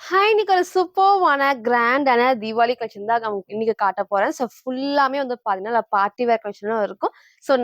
Hi! இன்னைக்கு ஒரு சூப்பர்வான கிராண்டான தீபாவளி கலெக்ஷன் தான் இன்னைக்கு காட்டப் போறேன். ஃபுல்லாமே வந்து பார்த்தீங்கன்னா, பார்ட்டி வேர் கலெக்ஷனும் இருக்கும்.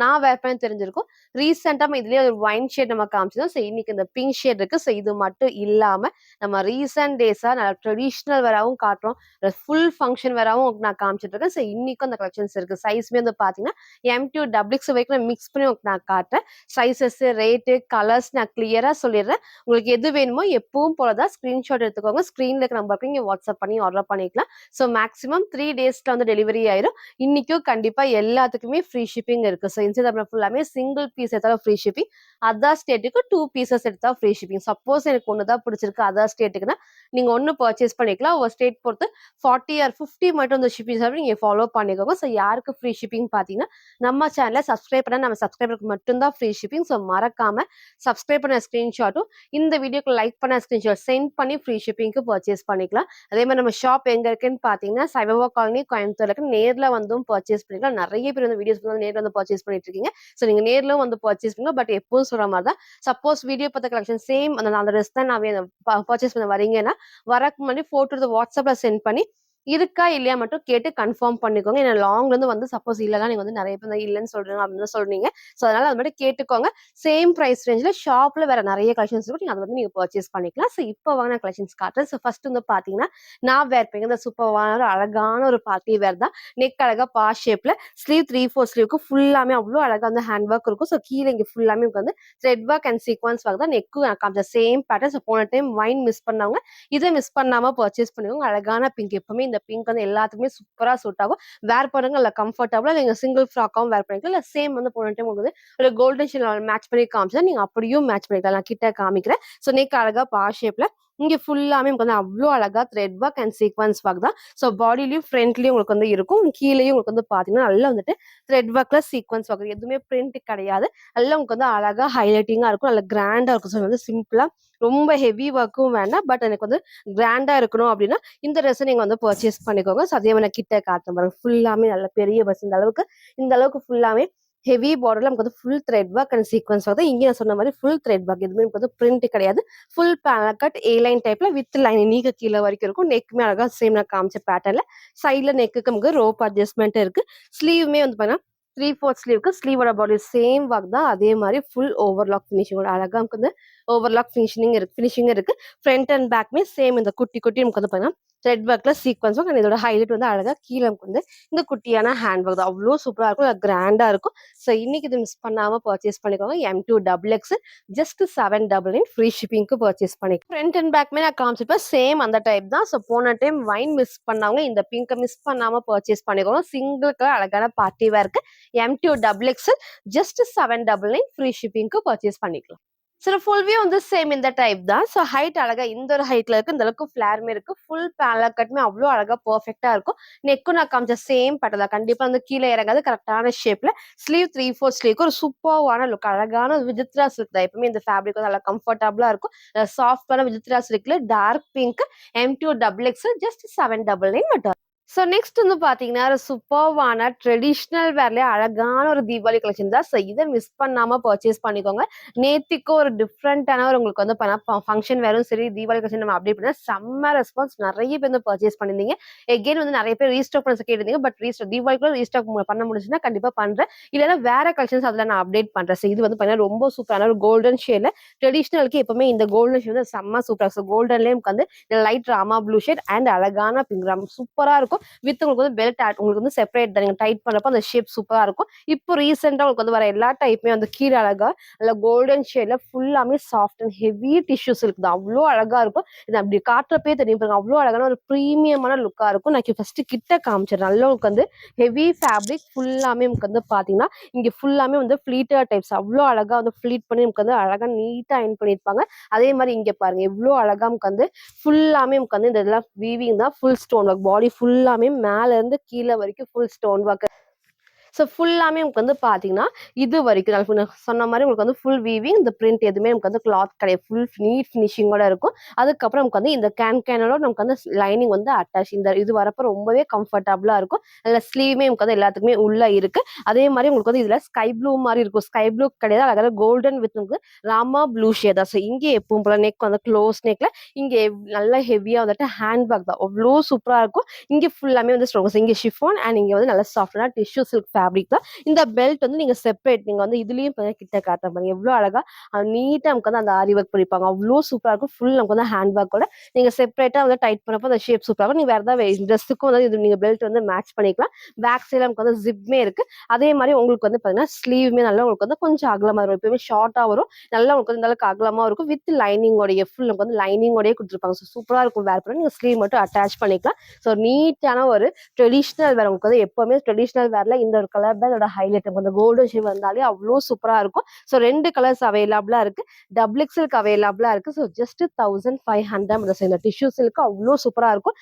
நான் வேர் பண்ணி தெரிஞ்சிருக்கும். ரீசென்ட்டா நம்ம இதுலயே ஒரு ஒயின் ஷேட் நம்ம காமிச்சிருந்தோம். இன்னைக்கு இந்த பிங்க் ஷேட் இருக்கு. இது மட்டும் இல்லாம, நம்ம ரீசென்ட் டேஸா நல்லா ட்ரெடிஷனல் வேராவும் காட்டுறோம். ஃபுல் ஃபங்ஷன் வேராவும் நான் காமிச்சிட்டு இருக்கேன். இன்னைக்கும் அந்த கலெக்ஷன்ஸ் இருக்கு. சைஸ்மே வந்து பார்த்தீங்கன்னா, எம் டூ டபுள் எக்ஸ் வரைக்கும் நான் மிக்ஸ் பண்ணி உங்களுக்கு நான் காட்டுறேன். சைஸஸ், ரேட்டு, கலர்ஸ் நான் கிளியரா சொல்லிடுறேன். உங்களுக்கு எது வேணுமோ எப்பவும் போல தான் ஸ்கிரீன்ஷாட் எடுத்துக்கோங்க. ஸ்க்ரீன்ல இருக்க நம்பருக்கு நீங்க வாட்ஸ்அப் பண்ணி ஆர்டர் பண்ணிக்கலாம். மேக்ஸிமம் 3 டேஸ்ல வந்து டெலிவரி ஆயிரும். இன்னைக்கும் கண்டிப்பா எல்லாத்துக்குமே ஃப்ரீ ஷிப்பிங் இருக்கு. இன்ஸ்டாகிராம்ல ஃபுல்லாமே சிங்கிள் பீஸ் எடுத்தாலும் ஃப்ரீ ஷிப்பிங். அதர் ஸ்டேட்டுக்கு 2 பீசஸ் எடுத்தா ஃப்ரீ ஷிப்பிங். சப்போஸ் எனக்கு ஒண்ணு தான் பிடிச்சிருக்கு அதர் ஸ்டேட்டுக்குன்னா, நீங்க ஒண்ணு பர்ச்சேஸ் பண்ணிக்கலாம். ஒரு ஸ்டேட் பொறுத்து 40 ஆர் 50 மட்டும் இந்த ஷிப்பிங் நீங்க ஃபாலோ பண்ணிக்கோங்க. யாருக்கு ஃப்ரீ ஷிப்பிங் பார்த்தீங்கன்னா, நம்ம சேனல சப்ஸ்கிரைப் பண்ணா நம்ம சப்ஸ்கிரைபருக்கு மட்டும் தான் ஃப்ரீ ஷிப்பிங். மறக்காம சப்ஸ்கிரைப் பண்ண ஸ்கிரீன்ஷாட்டும், இந்த வீடியோக்கு லைக் பண்ண ஸ்கிரீன்ஷாட் சென்ட் பண்ணி ஃப்ரீ ஷிப்பிங்க்கு பர்ச்சேஸ் பண்ணிக்கலாம். அதே மாதிரி நம்ம ஷாப் எங்க இருக்குன்னு பார்த்தீங்கன்னா, சைபவா காலனி கோயம்புத்தூர்ல இருக்கு. நேர்ல வந்தும் பர்ச்சேஸ் பண்ணிக்கலாம். நெறைய பேர் வந்து வீடியோஸ் வந்து நேர்ல வந்து பர்ச்சேஸ் பண்ணிட்டு இருக்கீங்க. நீங்க நேர்லயும் வந்து பர்ச்சேஸ் பண்ணுங்க. பட் எப்பவும் சொல்ற மாரி தான். சப்போஸ் வீடியோ பார்த்த கலெக்ஷன் சேம் அந்த ட்ரெஸ் தான் நான் பர்ச்சேஸ் பண்ண வரீங்கன்னா, வரக்கு முன்னாடி ஃபோட்டோ வாட்ஸ்அப்ல சென்ட் பண்ணி இருக்கா இல்லையா மட்டும் கேட்டு கன்ஃபார்ம் பண்ணிக்கோங்க. ஏன்னா லாங்ல இருந்து வந்து சப்போஸ் இல்லன்னா நீங்க வந்து நெறைய பேர் இல்லன்னு சொல்றீங்க அப்படின்னு சொல்றீங்க. அதனால அது மட்டும் கேட்டுக்கோங்க. சேம் பிரைஸ் ரேஞ்ச்ல ஷாப்ல வேற நெறைய கலெக்ஷன்ஸ் இருக்கு. நீங்க அத வந்து நீங்க பர்ச்சேஸ் பண்ணிக்கலாம். இப்போ வாங்க நான் கலெக்ஷன்ஸ் காட்டுறேன். ஃபர்ஸ்ட் வந்து பாத்தீங்கன்னா, நான் வேர் பண்ணி இந்த சூப்பர்வான ஒரு அழகான ஒரு பார்ட்டி வேர் தான். நெக் அழகா ஷேப்ல ஸ்லீவ் 3/4 ஸ்லீவ்க்கு ஃபுல்லாமே அவ்ளோ அழகா வந்து ஹேண்ட் ஒர்க் இருக்கும். கீழ இங்க ஃபுல்லாமே வந்து thread work and sequence work தான். நெக்கும் காமிச்ச சேம் பேட்டர்ன். போன டைம் வைன் மிஸ் பண்ணவங்க இத மிஸ் பண்ணாம பர்ச்சேஸ் பண்ணிக்கோங்க. அழகான பிங்க். எப்பவுமே இந்த பிங்க் வந்து எல்லாத்துக்குமே சூப்பரா சூட் ஆகும். வேர் பண்ணுங்க இல்ல கம்ஃபர்டபுளா நீங்க சிங்கிள் ஃப்ராக்காவும் வேர் பண்ணிக்கலாம். இல்ல சேம் வந்து போன டைம் உங்களுக்கு ஒரு கோல்டன் ஷெல் மேட்ச் பண்ணி காமிச்சா நீங்க அப்படியும் மேட்ச் பண்ணிக்கலாம். நான் கிட்ட காமிக்கிறேன். நெக் அழகா ஷேப்ல இங்க ஃபுல்லாமே உங்களுக்கு வந்து அவ்ளோ அழகா thread work and sequence work தான். பாடிலயும் ஃப்ரண்ட்லயும் உங்களுக்கு வந்து இருக்கும். கீழயும் உங்களுக்கு வந்து பாத்தீங்கன்னா நல்லா வந்துட்டு த்ரெட் ஒர்க்ல சீக்வென்ஸ் ஒர்க் எதுவுமே பிரிண்ட் கிடையாது. நல்லா உங்களுக்கு வந்து அழகா ஹைலைட்டிங்கா இருக்கும். நல்ல கிராண்டா இருக்கும். வந்து சிம்பிளா ரொம்ப ஹெவி ஒர்க்கும் வேண்டாம். பட் எனக்கு வந்து கிராண்டா இருக்கணும் அப்படின்னா இந்த ட்ரெஸ் நீங்க வந்து பர்ச்சேஸ் பண்ணிக்கோங்க. அதே மாதிரி கிட்ட காட்டுறேன் பாருங்க. ஃபுல்லாமே நல்ல பெரிய பஸ் இந்த அளவுக்கு ஃபுல்லாமே ஹெவி பார்டர்ல நமக்கு வந்து full thread work and sequence வருது. இங்க நான் சொன்ன மாதிரி ஃபுல் த்ரெட் ஒர்க் எதுவுமே நமக்கு வந்து பிரிண்ட் கிடையாது. ஃபுல் பேனல் கட் ஏ லைன் டைப்ல வித் லைன் நீங்க கீழே வரைக்கும் இருக்கும். நெக்குமே அழகா சேம் நான் காமிச்ச பேட்டர்ல சைட்ல நெக்குக்கு நமக்கு ரோப் அட்ஜஸ்ட்மெண்ட் இருக்கு. ஸ்லீவுமே வந்து பாத்தீங்கன்னா 3/4 ஸ்லீவ்க்கு ஸ்லீவோட பாடி சேம் ஒர்க் தான். அதே மாதிரி ஃபுல் ஓவர்லாக் ஃபினிஷிங்கோட அழகா நமக்கு வந்து ஓவர்லாக் ஃபினிஷிங் இருக்கு. ஃப்ரண்ட் அண்ட் பேக்மே சேம் இந்த குட்டி குட்டி நமக்கு வந்து பாத்தீங்கன்னா த்ரெட் ஒர்க்ல சீக்வென்ஸ் ஒர்க். இதோட ஹைலைட் வந்து அழகா கீழே நமக்கு வந்து இந்த குட்டியான ஹேண்ட் ஒர்க் தான். அவ்வளோ சூப்பரா இருக்கும். கிராண்டா இருக்கும். இன்னைக்கு இது மிஸ் பண்ணாம பர்ச்சேஸ் பண்ணிக்கோங்க. M2 double X just 799 free ஷிப்பிங்க்கு பர்ச்சேஸ் பண்ணிக்கலாம். ஃப்ரண்ட் அண்ட் பேக்மே நான் காமிச்சிருப்பேன். சேம் அந்த டைப் தான். போன டைம் வைன் மிஸ் பண்ணவங்க இந்த பிங்கை மிஸ் பண்ணாம பர்ச்சேஸ் பண்ணிக்கோங்க. சிங்கிள் கலர் அழகான பார்ட்டி வேர்க்கு M2 double X just 799 free ஷிப்பிங்க்கு பர்ச்சேஸ் பண்ணிக்கலாம். ஃபுல் வியூ வந்து சேம் இந்த டைப் தான். ஹைட் அழகா இந்த ஒரு ஹைட்ல இருக்கு. இந்த அளவுக்கு ஃபிளார்மே இருக்கு. ஃபுல் பேனல் கட்டுமே அவ்வளோ அழகா பெர்ஃபெக்ட்டா இருக்கும். நெக்கும் நான் காமிச்ச சேம் பேட்டர்ன் தான். கண்டிப்பா வந்து கீழே இறங்காது. கரெக்டான ஷேப்ல ஸ்லீவ் 3/4 ஸ்லீவ்க்கு ஒரு சூப்பர்வான லுக். அழகான விசித்ரா சில்க் தான். எப்பவுமே இந்த ஃபேப்ரிக் வந்து நல்லா கம்ஃபர்டபுளா இருக்கும். சாஃப்டான விசித்ரா சில்க்ல dark pink M2 double X just 799 மட்டும். நெக்ஸ்ட் வந்து பாத்தீங்கன்னா, ஒரு சூப்பர்வான ட்ரெடிஷனல் வேர்லயே அழகான ஒரு தீபாவளி கலெக்ஷன் தான். இத மிஸ் பண்ணாம பர்ச்சேஸ் பண்ணிக்கோங்க. நேத்திக்கு ஒரு டிஃப்ரெண்டான ஒரு உங்களுக்கு வந்து ஃபங்ஷன் வேரும் சரி, தீபாவளி கலெக்ஷன் நம்ம அப்டேட் பண்ணா செம்ம ரெஸ்பான்ஸ். நெறைய பேர் வந்து பர்ச்சேஸ் பண்ணிருந்தீங்க. எகைன் வந்து நெறைய பேர் ரீஸ்டாக் பண்ண கேட்டிருந்தீங்க. பட் தீபாவளிக்குள்ள ரீஸ்டாக் பண்ண முடிஞ்சுச்சுன்னா கண்டிப்பா பண்றேன். இல்லன்னா வேற கலெக்ஷன்ஸ் அதுல நான் அப்டேட் பண்றேன். இது வந்து பாத்தீங்கன்னா ரொம்ப சூப்பரான ஒரு கோல்டன் ஷேட்ல ட்ரெடிஷனலுக்கு எப்பவுமே இந்த கோல்டன் ஷேட் வந்து செம்ம சூப்பரா. கோல்டன்லயே வந்து light Rama blue shade and அழகான பிங்க் சூப்பரா இருக்கும். வித் உங்களுக்கு வந்து பெல்ட் உங்களுக்கு வந்து செப்பரேட் தான். நீங்க டைட் பண்றப்ப அந்த ஷேப் சூப்பரா இருக்கும். இப்போ ரீசெண்டா உங்களுக்கு வந்து வர எல்லா டைப்புமே வந்து கீழே அழகா நல்ல கோல்டன் ஷேட்ல ஃபுல்லாமே சாஃப்ட் அண்ட் ஹெவி டிஷ்யூஸ் இருக்குது. அவ்வளோ அழகா இருக்கும். இது அப்படி காட்டுறப்பே தெரியும் பாருங்க. அவ்வளோ அழகான ஒரு ப்ரீமியமான லுக்கா இருக்கும். நான் ஃபர்ஸ்ட் கிட்ட காமிச்சிடுறேன். நல்லா உங்களுக்கு வந்து ஹெவி ஃபேப்ரிக் ஃபுல்லாமே உங்களுக்கு வந்து பாத்தீங்கன்னா இங்க ஃபுல்லாமே வந்து ஃபிளீட்டர் டைப்ஸ் அவ்வளோ அழகா வந்து ஃபிளீட் பண்ணி நமக்கு வந்து அழகா நீட்டா அயன் பண்ணிருப்பாங்க. அதே மாதிரி இங்க பாருங்க எவ்வளோ அழகா நமக்கு வந்து ஃபுல்லாமே நமக்கு வந்து இந்த இதெல்லாம் வீவிங் தான். ஃபுல் ஸ்டோன் ஒர்க் பாடி ஃபுல்லாமே மேல இருந்து கீழே வரைக்கும் ஃபுல் ஸ்டோன் ஒர்க். ஸோ ஃபுல்லாமே உங்களுக்கு வந்து பார்த்தீங்கன்னா, இது வரைக்கும் நான் சொன்ன மாரி உங்களுக்கு வந்து ஃபுல் வீவிங். இந்த பிரிண்ட் எதுவுமே நமக்கு வந்து கிளாத் கிடையாது. ஃபுல் நீட் ஃபினிஷிங்கோட இருக்கும். அதுக்கப்புறம் நமக்கு வந்து இந்த கேனோட நமக்கு வந்து லைனிங் வந்து அட்டாச். இந்த இது வரப்ப ரொம்பவே கம்ஃபர்டபுளா இருக்கும். அதில ஸ்லீவுமே நமக்கு வந்து எல்லாத்துக்குமே உள்ள இருக்கு. அதே மாரி உங்களுக்கு வந்து இதில ஸ்கை ப்ளூ மாரி இருக்கும். ஸ்கை ப்ளூ கிடையாது. அழகான கோல்டன் வித் நமக்கு ராமா ப்ளூ ஷேட் தான். ஸோ இங்கே எப்பவும் போல நெக் வந்து க்ளோஸ் நெக்ல இங்க நல்லா ஹெவியா வந்துட்டு ஹேண்ட் பேக் தான். அவ்ளோ சூப்பரா இருக்கும். இங்க ஃபுல்லாமே வந்து ஸ்டோன்ஸ். இங்க ஷிஃபான் அண்ட் இங்க வந்து நல்ல சாஃப்ட்டான டிஷ்யூ சில்க் ஃபேப்ரிக் தான். இந்த பெல்ட் வந்து நீங்க செப்பரேட் நீங்க வந்து இதுலயும் கிட்ட காட்டுறேன் பாருங்க. எவ்ளோ அழகா நீட்டா நமக்கு வந்து அந்த ஆரி ஒர்க் பண்ணிருப்பாங்க. அவ்ளோ சூப்பரா இருக்கும். ஃபுல் நமக்கு வந்து ஹேண்ட் பேக்கோட நீங்க செப்பரேட்டா வந்து டைட் பண்ணப்போ அந்த ஷேப் சூப்பரா இருக்கும். நீங்க வேற ஏதாவது ட்ரெஸ்ஸுக்கும் வந்து இது நீங்க பெல்ட் வந்து மேட்ச் பண்ணிக்கலாம். பேக் சைடுல நமக்கு வந்து ஜிப்மே இருக்கு. அதே மாரி உங்களுக்கு வந்து பாத்தீங்கன்னா ஸ்லீவுமே நல்லா உங்களுக்கு வந்து கொஞ்சம் அகலமா வரும். எப்பவுமே ஷார்ட்டா வரும். நல்லா உங்களுக்கு வந்து இந்த அளவுக்கு அகலமா இருக்கும். வித் லைனிங்கோடயே ஃபுல் நமக்கு வந்து லைனிங்கோடயே குடுத்துருப்பாங்க. ஸோ சூப்பரா இருக்கும் வேர் பண்ண. நீங்க ஸ்லீவ் மட்டும் அட்டாச் பண்ணிக்கலாம். ஸோ நீட்டான ஒரு ட்ரெடிஷனல் வேர். உங்களுக்கு வந்து எப்பவுமே ட்ரெடிஷனல் வேர்ல இந்த ஒரு கலர் தான் இதோட ஹைலைட். அந்த கோல்டன் ஷேட் வந்தாலே அவ்ளோ சூப்பரா இருக்கும். ஸோ 2 கலர்ஸ் அவைலபிளா இருக்கு. டபுள் எக்ஸ்எல்க்கு அவைலபிளா இருக்கு. ஸோ ஜஸ்ட் 1500 இந்த டிஷ்யூ சில்க் அவ்ளோ சூப்பரா இருக்கும்.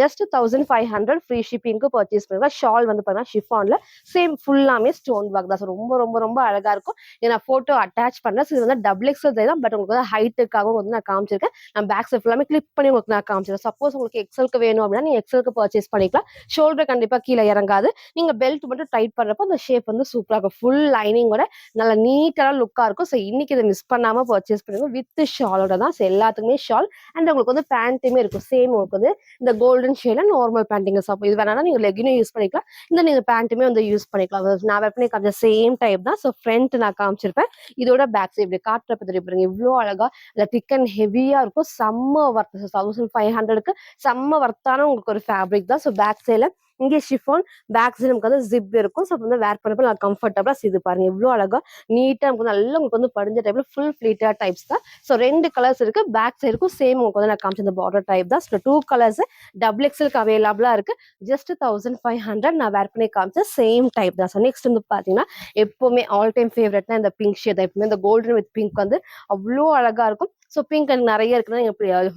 ஜஸ்ட் 1500 ஃப்ரீ ஷிப்பிங்க்கு பர்ச்சேஸ் பண்ணிக்கலாம். ஷால் வந்து பார்த்தீங்கன்னா ஷிஃபான்ல சேம் ஃபுல்லாமே ஸ்டோன் ஒர்க் தான். ஸோ ரொம்ப ரொம்ப ரொம்ப அழகா இருக்கும். இதை நான் போட்டோ அட்டாச் பண்ணேன். ஸோ இது வந்து டபுள் எக்ஸ்எல் தான். பட் உங்களுக்கு வந்து ஹைட்டுக்காகவும் வந்து நான் காமிச்சிருக்கேன். நான் பேக் சைட் ஃபுல்லாமே கிளிப் பண்ணி உங்களுக்கு நான் காமிச்சிருக்கேன். சப்போஸ் உங்களுக்கு எக்ஸ்எல்க்கு வேணும் அப்படின்னா நீங்க எக்ஸ்எல்க்கு பர்ச்சேஸ் பண்ணிக்கலாம். ஷோல்டர் கண்டிப்பா கீழே இறங்காது. நீங்க பெல்ட் மட்டும் டைட் பண்றப்போ அந்த ஷேப் வந்து சூப்பரா இருக்கும். ஃபுல் லைனிங்கோட நல்ல நீட்டான லுக்கா இருக்கும். ஸோ இன்னைக்கு இதை மிஸ் பண்ணாம பர்ச்சேஸ் பண்ணுங்க. வித் ஷாலோட தான். ஸோ எல்லாத்துக்குமே ஷால் அண்ட் உங்களுக்கு வந்து பேண்ட்டுமே இருக்கும். சேம் உங்களுக்கு வந்து இந்த கோல்டன் ஷேட்ல நார்மல் பேண்டிங் சப்போ இது வேணா நீங்க லெகினும் யூஸ் பண்ணிக்கலாம். இந்த நீங்க பேண்ட்டுமே வந்து யூஸ் பண்ணிக்கலாம். நான் வேர் பண்ணி காமிச்ச சேம் டைப் தான். ஸோ ஃப்ரண்ட் நான் காமிச்சிருப்பேன். இதோட பேக் சைடு இப்படி காட்டுறப்ப தெரியும் பாருங்க. இவ்வளோ அழகா இல்ல திக் அண்ட் ஹெவியா இருக்கும். செம்ம ஒர்த். 1500க்கு செம்ம ஒர்த்தான உங்களுக்கு ஒரு ஃபேப்ரிக் தான். ஸோ பேக் சைட்ல இங்கே ஷிஃபான் பேக் சைடு நமக்கு வந்து ஜிப் இருக்கும். ஸோ வந்து வேர் பண்ணப்போ நல்லா கம்ஃபர்டபுளா இது பாருங்க. எவ்வளோ அழகா நீட்டா நமக்கு நல்லா உங்களுக்கு வந்து படிஞ்ச டைப்ல ஃபுல் ஃபிளீட்டா டைப்ஸ் தான். ஸோ 2 கலர்ஸ் இருக்கு. பேக் சைடுக்கும் சேம் உங்களுக்கு வந்து நான் காமிச்ச இந்த பார்டர் டைப் தான். ஸோ 2 கலர்ஸ் டபுள் எக்ஸ்எல்க்கு அவைலபிளா இருக்கு. ஜஸ்ட் 1500 நான் வேர் பண்ணி காமிச்ச சேம் டைப் தான். ஸோ நெக்ஸ்ட் வந்து பாத்தீங்கன்னா எப்பவுமே ஆல் டைம் ஃபேவரட்னா இந்த பிங்க் ஷேட் தான். எப்பவுமே இந்த கோல்டன் வித் பிங்க் வந்து அவ்வளோ அழகா இருக்கும். ஸோ பிங்க் எனக்கு நிறைய இருக்குன்னா நீங்க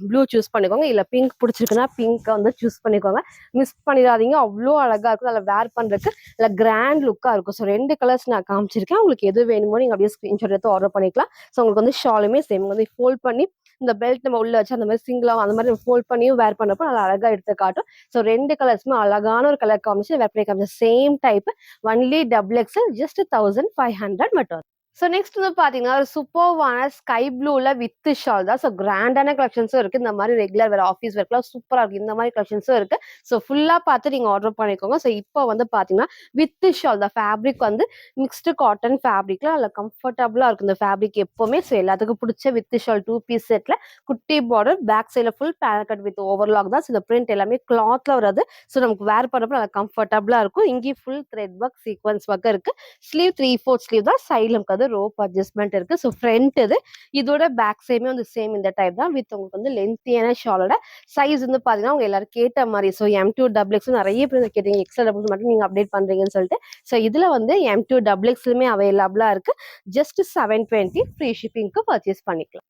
ப்ளூ சூஸ் பண்ணிக்கோங்க. இல்ல பிங்க் பிடிச்சிருக்குன்னா பிங்க் வந்து சூஸ் பண்ணிக்கோங்க. மிஸ் பண்ணிடாதீங்க. அவ்வளோ அழகா இருக்கும். அதில் வேர் பண்றதுக்கு இல்ல கிராண்ட் லுக்கா இருக்கும். ஸோ 2 கலர்ஸ் நான் காமிச்சிருக்கேன். உங்களுக்கு எது வேணுமோ நீங்க அப்படியே ஸ்கிரீன்ஷாட் எடுத்து ஆர்டர் பண்ணிக்கலாம். ஸோ உங்களுக்கு வந்து ஷாலுமே சேம் வந்து ஃபோல்ட் பண்ணி இந்த பெல்ட் நம்ம உள்ள வச்சு அந்த மாதிரி சிங்கிளா அந்த மாதிரி ஃபோல்ட் பண்ணியும் வேர் பண்ணப்போ நல்லா அழகா எடுத்து காட்டும். ஸோ 2 கலர்ஸுமே அழகான ஒரு கலர் காமிச்சு வேர் பண்ணி காமிச்ச same type only double XL just 1500 மட்டும். ஸோ நெக்ஸ்ட் வந்து பாத்தீங்கன்னா ஒரு சூப்பர்வான ஸ்கை ப்ளூல வித் ஷால் தான். ஸோ கிராண்டான கலெக்ஷன்ஸும் இருக்கு. இந்த மாதிரி ரெகுலர் வேற ஆஃபீஸ் ஒர்க்லாம் சூப்பரா இருக்கு. இந்த மாதிரி கலெக்ஷன்ஸும் இருக்கு. ஸோ ஃபுல்லா பார்த்து நீங்க ஆர்டர் பண்ணிக்கோங்க. ஸோ இப்போ வந்து பாத்தீங்கன்னா வித் ஷால் தான். ஃபேப்ரிக் வந்து மிக்ஸ்டு காட்டன் ஃபேப்ரிக்ல அதில் கம்ஃபர்டபுளா இருக்கு இந்த ஃபேப்ரிக் எப்பவுமே. ஸோ எல்லாத்துக்கும் பிடிச்ச வித் ஷால் 2 பீஸ் செட்ல குட்டி பார்டர் பேக் சைட்ல ஃபுல் பேக்கட் வித் ஓவர்லாக் தான். ஸோ இந்த பிரிண்ட் எல்லாமே கிளாத்ல வராது. ஸோ நமக்கு வேர் பண்ணப்போ நல்லா கம்ஃபர்டபுளா இருக்கும். இங்கேயும் full thread work sequence work இருக்கு. ஸ்லீவ் 3/4 ஸ்லீவ் தான். சைட்ல நமக்கு ரோப் அட்ஜஸ்ட்மெண்ட் இருக்கு. ஸோ ஃப்ரண்ட் இது இதோட பேக் சைடுமே வந்து சேம் இந்த டைப் தான். வித் உங்களுக்கு வந்து லென்த்தியான ஷாலோட சைஸ் வந்து பாத்தீங்கன்னா உங்க எல்லாரும் கேட்ட மாதிரி. ஸோ M2 டபுள் எக்ஸ் நிறைய பேர் கேட்டீங்க. எக்ஸ்எல் டபுள் மட்டும் நீங்க அப்டேட் பண்றீங்கன்னு சொல்லிட்டு. ஸோ இதுல வந்து M2 டபுள் எக்ஸ்லுமே அவைலபிளா இருக்கு. ஜஸ்ட் 720 ஃப்ரீ ஷிப்பிங்க்கு பர்ச்சேஸ் பண்ணிக்கலாம்.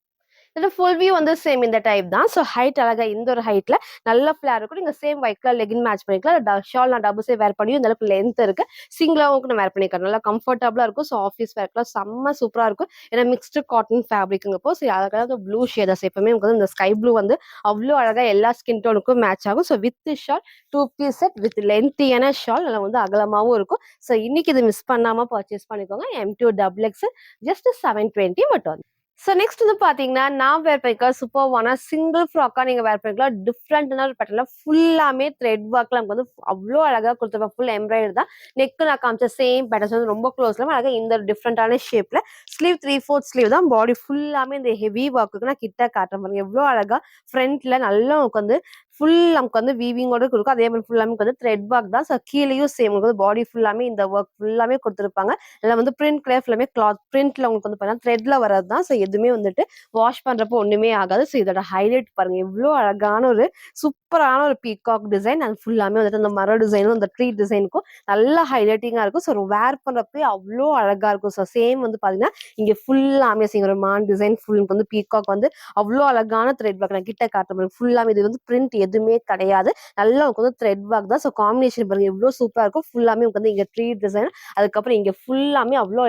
இது ஃபுல் வியூ வந்து சேம் இந்த டைப் தான். ஸோ ஹைட் அழகா இந்த ஒரு ஹைட்ல நல்ல ஃபிளேர் இருக்கும். நீங்க same white colour legging match பண்ணிக்கலாம். ஷால் நான் டபுள் சைட் வேர் பண்ணியும் இந்த அளவுக்கு லென்த் இருக்கு. சிங்கிளாவும் நான் வேர் பண்ணிக்கலாம். நல்லா கம்ஃபர்டபுளா இருக்கும். ஸோ ஆஃபீஸ் வேர்க்கெல்லாம் செம்ம சூப்பரா இருக்கும். ஏன்னா மிக்ஸ்டு காட்டன் ஃபேப்ரிக்ங்கப்போ ஸோ அழகாக ப்ளூ ஷேடஸ் எப்பவுமே உங்களுக்கு வந்து இந்த ஸ்கை ப்ளூ வந்து அவ்வளோ அழகா எல்லா ஸ்கின் டோனுக்கும் மேட்ச் ஆகும். So with shawl 2 piece set with லென்த்தியான ஷால் நல்லா வந்து அகலமாவும் இருக்கும். ஸோ இன்னைக்கு இது மிஸ் பண்ணாம பர்ச்சேஸ் பண்ணிக்கோங்க. M2 டபுள் எக்ஸ் ஜஸ்ட் 720 மட்டும். ஸோ நெக்ஸ்ட் வந்து பாத்தீங்கன்னா நான் வேர் பண்ணிக்கலாம் சூப்பர்வான சிங்கிள் ஃப்ராக்கா நீங்க வேர் பண்ணிக்கலாம். டிஃப்ரெண்டான ஒரு பேட்டர்ல ஃபுல்லாமே த்ரெட் ஒர்க்ல நமக்கு வந்து அவ்வளோ அழகா கொடுத்துருப்பேன். ஃபுல் எம்ப்ராய்டரி தான். நெக்கு நான் காமிச்ச சேம் பேட்டர்ஸ் வந்து ரொம்ப க்ளோஸ்ல அழகா இந்த டிஃப்ரெண்டான ஷேப்ல ஸ்லீவ் 3/4 ஸ்லீவ் தான். பாடி ஃபுல்லாமே இந்த ஹெவி ஒர்க்கு நான் கிட்ட காட்டுற மாதிரி எவ்வளோ அழகா ஃப்ரண்ட்ல நல்லா நமக்கு வந்து ஃபுல் நமக்கு வந்து வீவிங்கோட கொடுக்கும். அதே மாதிரி ஃபுல்லாமே வந்து த்ரெட் ஒர்க் தான். ஸோ கீழேயும் சேம் உங்களுக்கு வந்து பாடி ஃபுல்லாமே இந்த ஒர்க் ஃபுல்லாமே கொடுத்துருப்பாங்க. அதில் வந்து பிரிண்ட் கிளே ஃபுல்லாமே கிளாத் பிரிண்ட்ல உங்களுக்கு வந்து பார்த்தீங்கன்னா த்ரெட்ல வரது தான். ஸோ எதுவுமே வந்துட்டு வாஷ் பண்றப்போ ஒண்ணுமே ஆகாது. ஸோ இதோட ஹைலைட் பாருங்க எவ்வளோ அழகான ஒரு சூப்பரான ஒரு பீகாக் டிசைன். அது ஃபுல்லாமே வந்துட்டு அந்த மர டிசைனும் அந்த ட்ரீ டிசைனுக்கும் நல்லா ஹைலைட்டிங்கா இருக்கும். ஸோ வேர் பண்றப்பே அவ்வளோ அழகா இருக்கும். ஸோ சேம் வந்து பாத்தீங்கன்னா இங்க ஃபுல்லாமே ஒரு மான் டிசைன் ஃபுல் வந்து பீகாக் வந்து அவ்வளோ அழகான த்ரெட் ஒர்க் நான் கிட்ட காட்டுற மாதிரி ஃபுல்லாமே இது வந்து பிரிண்ட் எதுவுமே கிடையாது. நல்லா உங்களுக்கு வந்து த்ரெட் ஒர்க் தான். ஸோ காம்பினேஷன் பாருங்க எவ்வளோ சூப்பரா இருக்கும். ஃபுல்லாமே உங்களுக்கு வந்து இங்க ட்ரீ டிசைன், அதுக்கப்புறம் இங்க ஃபுல்லாமே அவ்வளோ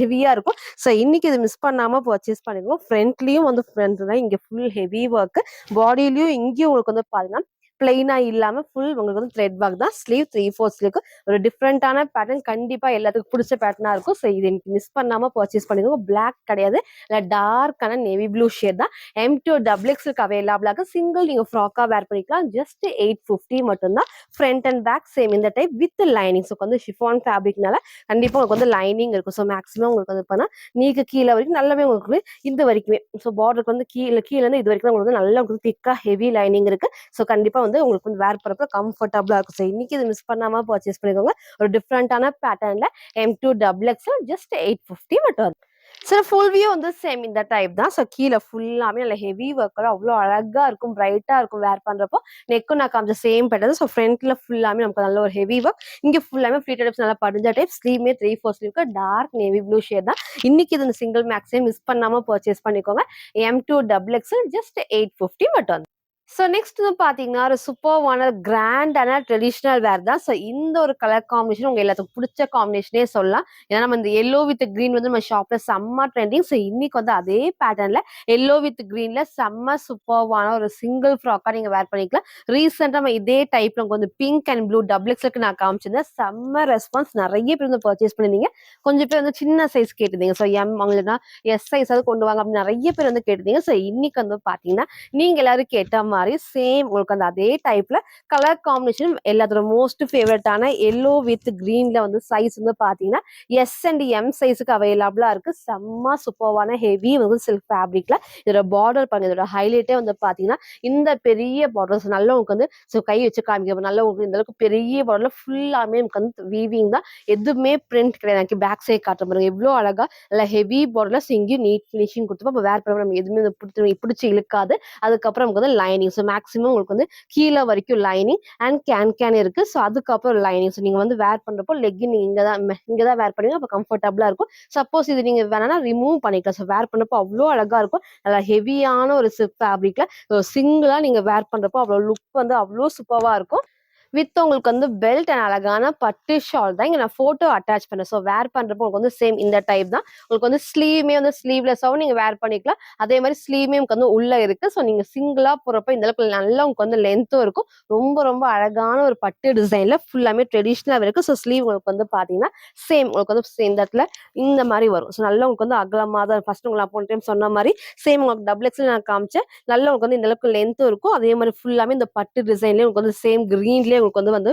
ஹெவியா இருக்கும். ஸோ இன்னைக்கு இது மிஸ் பண்ணாம பர்ச்சேஸ் பண்ணிக்கோங்க. ஃப்ரண்ட்லயும் வந்து ஃப்ரண்ட்ல இங்க ஃபுல் ஹெவி ஒர்க், பாடியிலயும் இங்கேயும் உங்களுக்கு வந்து பாத்தீங்கன்னா பிளைனா இல்லாம ஃபுல் உங்களுக்கு வந்து த்ரெட் ஒர்க் தான். ஸ்லீவ் 3/4 ஸ்லீவ் ஒரு டிஃப்ரெண்டான பேட்டர்ன், கண்டிப்பா எல்லாத்துக்கும் பிடிச்ச பேட்டர்னா இருக்கும். ஸோ இது எனக்கு மிஸ் பண்ணாம பர்ச்சேஸ் பண்ணிக்கோங்க. பிளாக் கிடையாது, இல்ல டார்க்கான நேவி ப்ளூ ஷேட் தான். M2 XXL அவைலபிள் ஆகும். சிங்கிள் நீங்க ஃப்ராக்கா வேர் பண்ணிக்கலாம். ஜஸ்ட் 850 மட்டும்தான். ஃப்ரண்ட் அண்ட் பேக் சேம் இந்த டைப் வித் லைனிங். ஸோ வந்து ஷிஃபான் ஃபேப்ரிக்னால கண்டிப்பா உங்களுக்கு வந்து லைனிங் இருக்கும். ஸோ மேக்ஸிமம் உங்களுக்கு வந்து பண்ணா நீக்கு கீழே வரைக்கும் நல்லாவே உங்களுக்கு இது வரைக்குமே, ஸோ பார்டருக்கு வந்து கீழே இருந்து இது வரைக்கும் உங்களுக்கு வந்து நல்லா உங்களுக்கு திக்கா ஹெவி லைனிங் இருக்கு. ஸோ கண்டிப்பா வந்து உங்களுக்கு வந்து வேர் பண்றப்ப கம்ஃபர்டபுளா இருக்கும். ஸோ இன்னைக்கு இது மிஸ் பண்ணாம பர்ச்சேஸ் பண்ணிக்கோங்க. ஒரு டிஃப்ரெண்டான பேட்டர்ன்ல M2 XXL ஜஸ்ட் 850 மட்டும். சார் ஃபுல் வியூ வந்து சேம் இந்த டைப் தான். ஸோ கீழே ஃபுல்லாமே நல்ல ஹெவி ஒர்க்கெல்லாம் அவ்வளோ அழகா இருக்கும், பிரைட்டா இருக்கும் வேர் பண்றப்போ. நெக்கும் நான் காமிச்ச சேம் பேட்டர்ன். ஸோ ஃப்ரண்ட்ல ஃபுல்லாமே நமக்கு நல்ல ஒரு ஹெவி ஒர்க், இங்க ஃபுல்லாமே ஃப்ளீட்டட் டைப்ஸ் நல்லா படிஞ்ச டைப், ஸ்லீவ்மே 3/4 ஸ்லீவ்க்கு டார்க் நேவி ப்ளூ ஷேட் தான். இன்னைக்கு இது சிங்கிள் மேக்ஸே மிஸ் பண்ணாம பர்ச்சேஸ் பண்ணிக்கோங்க. M2 XXL ஜஸ்ட் 850 மட்டும். ஸோ நெக்ஸ்ட் வந்து பார்த்தீங்கன்னா, ஒரு சூப்பர்வான கிராண்டான ட்ரெடிஷனல் வேர் தான். ஸோ இந்த ஒரு கலர் காம்பினேஷன் உங்க எல்லாத்துக்கும் புடிச்ச காம்பினேஷனே சொல்லலாம். ஏன்னா நம்ம இந்த எல்லோ வித் கிரீன் வந்து நம்ம ஷாப்ல செம்ம ட்ரெண்டிங். ஸோ இன்னைக்கு வந்து அதே பேட்டர்ன்ல எல்லோ வித் கிரீன்ல செம்ம சூப்பர்வான ஒரு சிங்கிள் ஃப்ராக்கா நீங்க வேர் பண்ணிக்கலாம். ரீசெண்டா நம்ம இதே டைப்ல வந்து பிங்க் அண்ட் ப்ளூ XXL நான் காமிச்சிருந்தேன். செம்ம ரெஸ்பான்ஸ், நிறைய பேர் வந்து பர்ச்சேஸ் பண்ணிருந்தீங்க. கொஞ்சம் பேர் வந்து சின்ன சைஸ் கேட்டிருந்தீங்க. ஸோ எம் அவங்களுக்கு எஸ் சைஸ் அது கொண்டு வாங்க அப்படின்னு நிறைய பேர் வந்து கேட்டிருந்தீங்க. ஸோ இன்னைக்கு வந்து பாத்தீங்கன்னா நீங்க எல்லாரும் கேட்ட மாதிரி சேம் உங்களுக்கு அந்த அதே டைப்ல கலர் காம்பினேஷன் எல்லாத்தோட மோஸ்ட் ஃபேவரட்டான எல்லோ வித் கிரீன்ல வந்து சைஸ் வந்து பாத்தீங்கன்னா எஸ் அண்ட் எம் சைஸுக்கு அவைலபிளா இருக்கு. செம்ம சூப்பர்வான ஹெவி வந்து சில்க் ஃபேப்ரிக்ல இதோட பார்டர் பாருங்க. இதோட ஹைலைட்டே வந்து பாத்தீங்கன்னா இந்த பெரிய பார்டர்ஸ் நல்லா உங்களுக்கு வந்து கை வச்சு காமிக்க நல்லா உங்களுக்கு இந்த அளவுக்கு பெரிய பார்டர்ல ஃபுல்லாமே உங்களுக்கு வந்து வீவிங் தான், எதுவுமே பிரிண்ட் கிடையாது. பேக் சைட் காட்டுற பாருங்க எவ்வளவு அழகா நல்லா ஹெவி பார்டர்ல இங்கேயும் நீட் ஃபினிஷிங் கொடுத்தப்போ அப்ப வேர் பண்ண நம்ம எதுவுமே பிடிச்சி இழுக்காது. அதுக்கப்புறம் நமக்கு வந்து லைனிங், ஸோ மேக்ஸிமம் உங்களுக்கு வந்து கீழே வரைக்கும் லைனிங் அண்ட் கேன் இருக்கு. ஸோ அதுக்கப்புறம் லைனிங். ஸோ நீங்க வந்து வேர் பண்றப்போ லெக்கின் நீங்க இங்கதான் வேர் பண்ணுவீங்க, அப்போ கம்ஃபர்டபுளா இருக்கும். சப்போஸ் இது நீங்க வேணா ரிமூவ் பண்ணிக்கலாம். ஸோ வேர் பண்ணப்போ அவ்வளோ அழகா இருக்கும். நல்லா ஹெவியான ஒரு சில்க் ஃபேப்ரிக்ல சிங்கிளா நீங்க வேர் பண்றப்போ அவ்வளோ லுக் வந்து அவ்வளோ சூப்பரா இருக்கும். வித் உங்களுக்கு வந்து பெல்ட் அண்ட் அழகான பட்டு ஷால் தான் இங்க நான் போட்டோ அட்டாச் பண்ணேன். ஸோ வேர் பண்றப்போ உங்களுக்கு வந்து சேம் இந்த டைப் தான். உங்களுக்கு வந்து ஸ்லீவ்மே வந்து ஸ்லீவ்லெஸ்ஸாவும் நீங்க வேர் பண்ணிக்கலாம். அதே மாதிரி ஸ்லீவ்மே உங்களுக்கு வந்து உள்ள இருக்கு. ஸோ நீங்க சிங்கிளா போறப்ப இந்த அளவுக்கு நல்லா உங்களுக்கு வந்து லென்த்தும் இருக்கும். ரொம்ப ரொம்ப அழகான ஒரு பட்டு டிசைன்ல ஃபுல்லாமே ட்ரெடிஷ்னலா இருக்கு. ஸோ ஸ்லீவ் உங்களுக்கு வந்து பாத்தீங்கன்னா சேம் உங்களுக்கு வந்து இந்த இடத்துல இந்த மாதிரி வரும். ஸோ நல்லா உங்களுக்கு வந்து அகலமா தான் ஃபர்ஸ்ட் உங்களுக்கு போன டைம் சொன்ன மாதிரி சேம் உங்களுக்கு XXL நான் காமிச்சேன். நல்லா உங்களுக்கு வந்து இந்த அளவுக்கு லென்த்தும் இருக்கும். அதே மாதிரி ஃபுல்லாமே இந்த பட்டு டிசைன்லயே உங்களுக்கு வந்து சேம் கிரீன்லயே உங்களுக்கு வந்து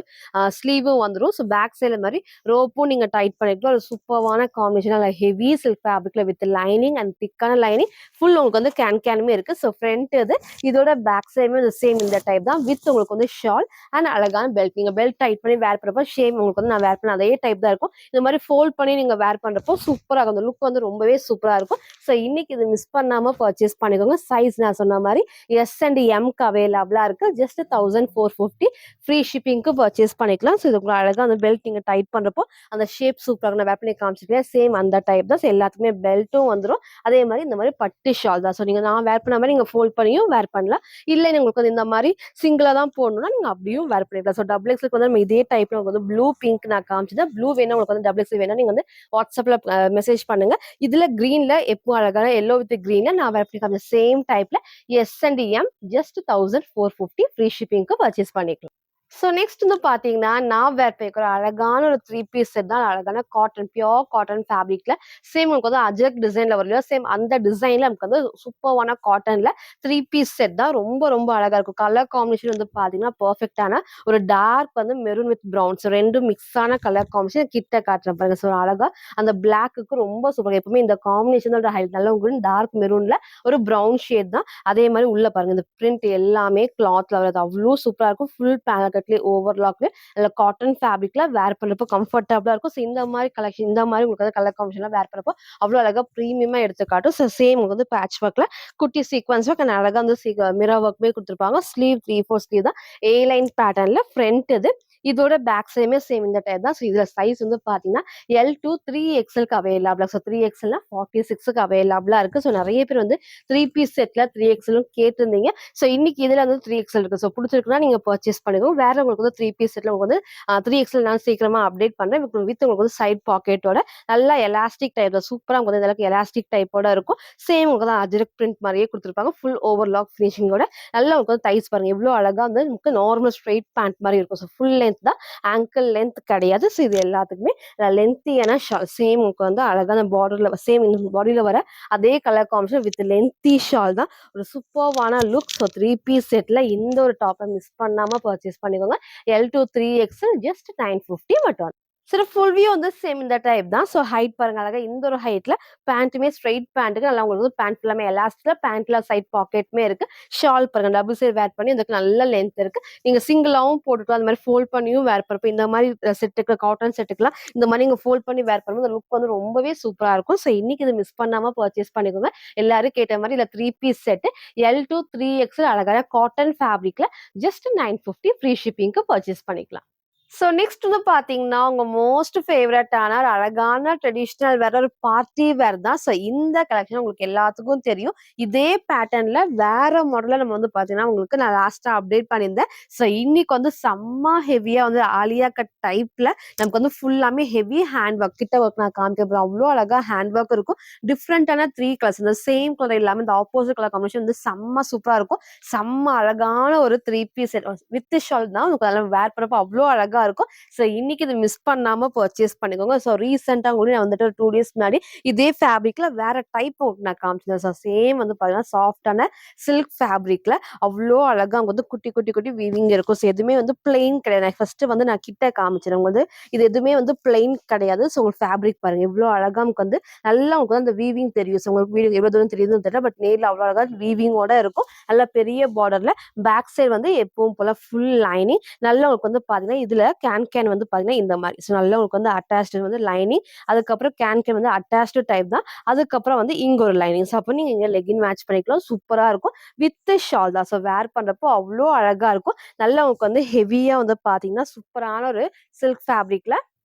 ஸ்லீவும் வந்துடும். ஸோ பேக் சைடு மாதிரி ரோப்பும் நீங்க டைட் பண்ணிக்கலாம். ஒரு சூப்பர்வான காம்பினேஷன் ஹெவி சில்க் ஃபேப்ரிக்ல வித் லைனிங் அண்ட் திக்கான லைனிங் ஃபுல் உங்களுக்கு வந்து கேனுமே இருக்கு. ஸோ ஃப்ரண்ட் இது இதோட பேக் சைடுமே சேம் இந்த டைப் தான் வித் உங்களுக்கு வந்து ஷால் அண்ட் அழகான பெல்ட். நீங்க பெல்ட் டைட் பண்ணி வேர் பண்றப்போ ஷேம் உங்களுக்கு வந்து நான் வேர் பண்ண அதே டைப் தான் இருக்கும். இந்த மாதிரி ஃபோல்ட் பண்ணி நீங்க வேர் பண்றப்போ சூப்பரா இருக்கும். அந்த லுக் வந்து ரொம்பவே சூப்பரா இருக்கும். ஸோ இன்னைக்கு இது மிஸ் பண்ணாம பர்ச்சேஸ் பண்ணிக்கோங்க. சைஸ் நான் சொன்ன மாதிரி எஸ் அண்ட் எம்க்கு அவைலபிளா இருக்கு. ஜஸ்ட் 1450 ஃப்ரீ ஷிப்பிங்க்கு பர்ச்சேஸ் பண்ணிக்கலாம். ஸோ இது அழகா அந்த பெல்ட் நீங்க டைட் பண்றப்போ அந்த ஷேப் சூப்பராக நான் வேர் பண்ணி காமிச்சிருக்கேன். சேம் அந்த டைப் தான். ஸோ எல்லாத்துக்குமே பெல்ட்டும் வந்துடும். அதே மாதிரி இந்த மாதிரி பட்டு ஷால் தான். ஸோ நீங்க நான் வேர் பண்ண மாதிரி நீங்க ஃபோல்ட் பண்ணியும் வேர் பண்ணலாம். இல்லை உங்களுக்கு வந்து இந்த மாதிரி சிங்கிளா தான் போடணும்னா நீங்க அப்படியும் வேர் பண்ணிக்கலாம். ஸோ XXL வந்து நம்ம இதே டைப்ல உங்களுக்கு வந்து ப்ளூ பிங்க் நான் காமிச்சேன். ப்ளூ வேணும் உங்களுக்கு வந்து XXL வேணும் நீங்க வந்து வாட்ஸ்அப்ல மெசேஜ் பண்ணுங்க. இதுல கிரீன்ல எப்போ அழகான எல்லோ வித் கிரீன்ல நான் வேர் பண்ணி காமிச்ச சேம் டைப்ல S and M just 1450 free ஷிப்பிங்க்கு பர்ச்சேஸ் பண்ணிக்கலாம். ஸோ நெக்ஸ்ட் வந்து பாத்தீங்கன்னா நான் வேர் பண்ணிக்கிற அழகான ஒரு 3 பீஸ் செட் தான். அழகான காட்டன் பியோர் காட்டன் ஃபேப்ரிக்ல சேம் உங்களுக்கு வந்து அஜரக் டிசைன்ல வரலையோ சேம் அந்த டிசைன்ல நமக்கு வந்து சூப்பர்வான காட்டன்ல 3 பீஸ் செட் தான். ரொம்ப ரொம்ப அழகா இருக்கும். கலர் காம்பினேஷன் வந்து பாத்தீங்கன்னா பர்ஃபெக்டான ஒரு டார்க் வந்து மெரூன் வித் ப்ரௌன். ஸோ ரெண்டும் மிக்ஸ் ஆன கலர் காம்பினேஷன் கிட்ட காட்டுறேன் பாருங்க. ஸோ அழகா அந்த பிளாக்கு ரொம்ப சூப்பர். எப்பவுமே இந்த காம்பினேஷன் ஹைட் நல்லா உங்களுக்கு டார்க் மெரூன்ல ஒரு ப்ரௌன் ஷேட் தான். அதே மாதிரி உள்ள பாருங்க இந்த பிரிண்ட் எல்லாமே கிளாத்ல வரது அவ்வளோ சூப்பரா இருக்கும். ஃபுல் பேனல் கட்லயே ஓவர்லாக்ல இல்ல காட்டன் ஃபேப்ரிக்ல வேர் பண்றப்போ கம்ஃபர்டபுளா இருக்கும். ஸோ இந்த மாதிரி கலெக்ஷன் இந்த மாதிரி உங்களுக்கு வந்து கலர் காம்பினேஷன்லாம் வேர் பண்ணப்போ அவ்வளோ அழகா ப்ரீமியமா எடுத்து காட்டும். ஸோ சேம் உங்களுக்கு வந்து பேட்ச் ஒர்க்ல குட்டி சீக்வன்ஸ் ஒர்க் அழகா வந்து மிரர் ஒர்க்மே கொடுத்துருப்பாங்க. ஸ்லீவ் 3/4 ஸ்லீவ் தான். ஏ லைன் பேட்டர்ன்ல ஃப்ரண்ட் இது. இதோட பேக் சைடுமே சேம் இந்த டைப் தான். ஸோ இதுல சைஸ் வந்து பாத்தீங்கன்னா எல் டு 3XL அவைலபிளா. ஸோ 3XL 46க்கு அவைலபிளா இருக்கு. ஸோ நிறைய பேர் வந்து 3 பீஸ் செட்ல 3XL கேட்டிருந்தீங்க. ஸோ இன்னைக்கு இதுல வந்து 3XL இருக்கு. ஸோ பிடிச்சிருக்குன்னா நீங்க பர்ச்சேஸ் பண்ணிக்கோங்க. வேற உங்களுக்கு வந்து 3 பீஸ் செட்ல உங்களுக்கு வந்து 3XL நான் சீக்கிரமா அப்டேட் பண்றேன். வித் உங்களுக்கு வந்து சைட் பாக்கெட்டோட நல்லா எலாஸ்டிக் டைப் தான். சூப்பரா உங்களுக்கு இந்த அளவுக்கு எலாஸ்டிக் டைப்போட இருக்கும். சேம் உங்களுக்கு தான் அஜ்ரக் பிரிண்ட் மாதிரியே கொடுத்துருப்பாங்க. ஃபுல் ஓவர்லாக் ஃபினிஷிங்கோட நல்லா உங்களுக்கு வந்து தைஸ் பாருங்க எவ்வளவு அழகா வந்து நமக்கு நார்மல் ஸ்ட்ரெயிட் பேண்ட் மாதிரி இருக்கும். ஸோ ஃபுல் லென்த் தான், ஆங்கிள் லென்த் கிடையாது. ஸோ இது எல்லாத்துக்குமே லென்த்தியான ஷால் சேம் உங்களுக்கு வந்து அழகான பார்டர்ல சேம் இந்த பாடியில வர அதே colour combination with lengthy shawl தான். ஒரு சூப்பர்வான லுக். ஸோ 3 பீஸ் செட்ல இந்த ஒரு டாப்பை மிஸ் பண்ணாம பர்ச்சேஸ் பண்ணிக்கோங்க. எல் டு 3XL ஜஸ்ட் 950 மட்டும். சரி ஃபுல் வியூ வந்து சேம் இந்த டைப் தான். ஸோ ஹைட் பாருங்க அழகா இந்த ஒரு ஹைட்ல பேண்ட்டுமே ஸ்ட்ரெயிட் பேண்ட்டுக்கு நல்லா உங்களுக்கு பேண்ட் ஃபுல்லாமே எலாஸ்டிக்ல பேண்ட்ல சைட் பாக்கெட்டுமே இருக்கு. ஷால் பாருங்க டபுள் சைட் வேர் பண்ணி இதுக்கு நல்ல லென்த் இருக்கு. நீங்க சிங்கிளாவும் போட்டுக்கலாம், அந்த மாதிரி ஃபோல்ட் பண்ணியும் வேர் பண்ணப்போ இந்த மாதிரி செட்டுக்கு காட்டன் செட்டுக்குலாம் இந்த மாதிரி நீங்க ஃபோல்ட் பண்ணி வேர் பண்ணும்போது இந்த லுக் வந்து ரொம்பவே சூப்பரா இருக்கும். ஸோ இன்னைக்கு இது மிஸ் பண்ணாம பர்ச்சேஸ் பண்ணிக்கோங்க. எல்லாரும் கேட்ட மாதிரி இல்ல 3 piece set L to 3XL அழகான காட்டன் ஃபேப்ரிக்ல ஜஸ்ட் 950 ஃப்ரீ ஷிப்பிங்க்கு பர்ச்சேஸ் பண்ணிக்கலாம். ஸோ நெக்ஸ்ட் வந்து பார்த்தீங்கன்னா, உங்க மோஸ்ட் ஃபேவரட்டான ஒரு அழகான ட்ரெடிஷனல் வேர் ஒரு பார்ட்டி வேர் தான். ஸோ இந்த கலெக்ஷன் உங்களுக்கு எல்லாத்துக்கும் தெரியும். இதே பேட்டர்ன்ல வேற மாடல்ல நம்ம வந்து பார்த்தீங்கன்னா, உங்களுக்கு நான் லாஸ்ட்டா அப்டேட் பண்ணியிருந்தேன். ஸோ இன்னைக்கு வந்து செம்ம ஹெவியா வந்து ஆலியா கட் டைப்ல நமக்கு வந்து ஃபுல்லாமே ஹெவி ஹேண்ட் ஒர்க் கிட்ட ஒர்க் நான் காமிக்க போறேன். அவ்வளோ அழகா ஹேண்ட் ஒர்க் இருக்கும். டிஃப்ரெண்டான 3 கலர்ஸ் இந்த சேம் கலர் இல்லாம இந்த ஆப்போசிட் கலர் காம்பினேஷன் வந்து செம்ம சூப்பரா இருக்கும். செம்ம அழகான ஒரு 3 பீஸ் செட் வித் ஷால் தான். உங்களுக்கு அதெல்லாம் வேர் பண்ணப்போ அவ்வளோ அழகா இருக்கும். ஸோ இன்னைக்கு இது மிஸ் பண்ணாம பர்ச்சேஸ் பண்ணிக்கோங்க. ஸோ ரீசெண்டா கூட நான் வந்துட்டு 2 டேஸ் முன்னாடி இதே ஃபேப்ரிக்ல வேற டைப் நான் காமிச்சிருந்தேன். ஸோ சேம் வந்து பாத்தீங்கன்னா சாஃப்டான சில்க் ஃபேப்ரிக்ல அவ்வளோ அழகா அங்க வந்து குட்டி குட்டி குட்டி வீவிங் இருக்கும். ஸோ எதுவுமே வந்து பிளெயின் கிடையாது. ஃபர்ஸ்ட் வந்து நான் கிட்ட காமிச்சிருந்தேன். உங்களுக்கு வந்து இது எதுவுமே வந்து பிளெயின் கிடையாது. ஸோ உங்களுக்கு ஃபேப்ரிக் பாருங்க எவ்வளோ அழகா நமக்கு வந்து நல்லா உங்களுக்கு வந்து அந்த வீவிங் தெரியும். ஸோ உங்களுக்கு வீடியோ எவ்வளவு தூரம் தெரியுதுன்னு தெரியல, பட் நேர்ல அவ்வளோ அழகா வீவிங்கோட இருக்கும். நல்ல பெரிய பார்டர்ல பேக் சைடு வந்து எப்பவும் போல ஃபுல் லைனிங் நல்லா உங்களுக்கு வந்து பாத்தீங்கன்னா இதுல கேன் வந்து பாத்தீங்கன்னா இந்த மாதிரி. ஸோ நல்லா உங்களுக்கு வந்து அட்டாச்டு வந்து லைனிங், அதுக்கப்புறம் கேன் வந்து அட்டாச்டு டைப் தான். அதுக்கப்புறம் வந்து இங்க ஒரு லைனிங். ஸோ அப்போ நீங்க இங்க லெகின் மேட்ச் பண்ணிக்கலாம். சூப்பரா இருக்கும். வித் ஷால் தான். ஸோ வேர் பண்றப்போ அவ்வளோ அழகா இருக்கும். நல்லா உங்களுக்கு வந்து ஹெவியா வந்து பாத்தீங்கன்னா சூப்பரான ஒரு சில்க் ஃபேப்ரிக்ல.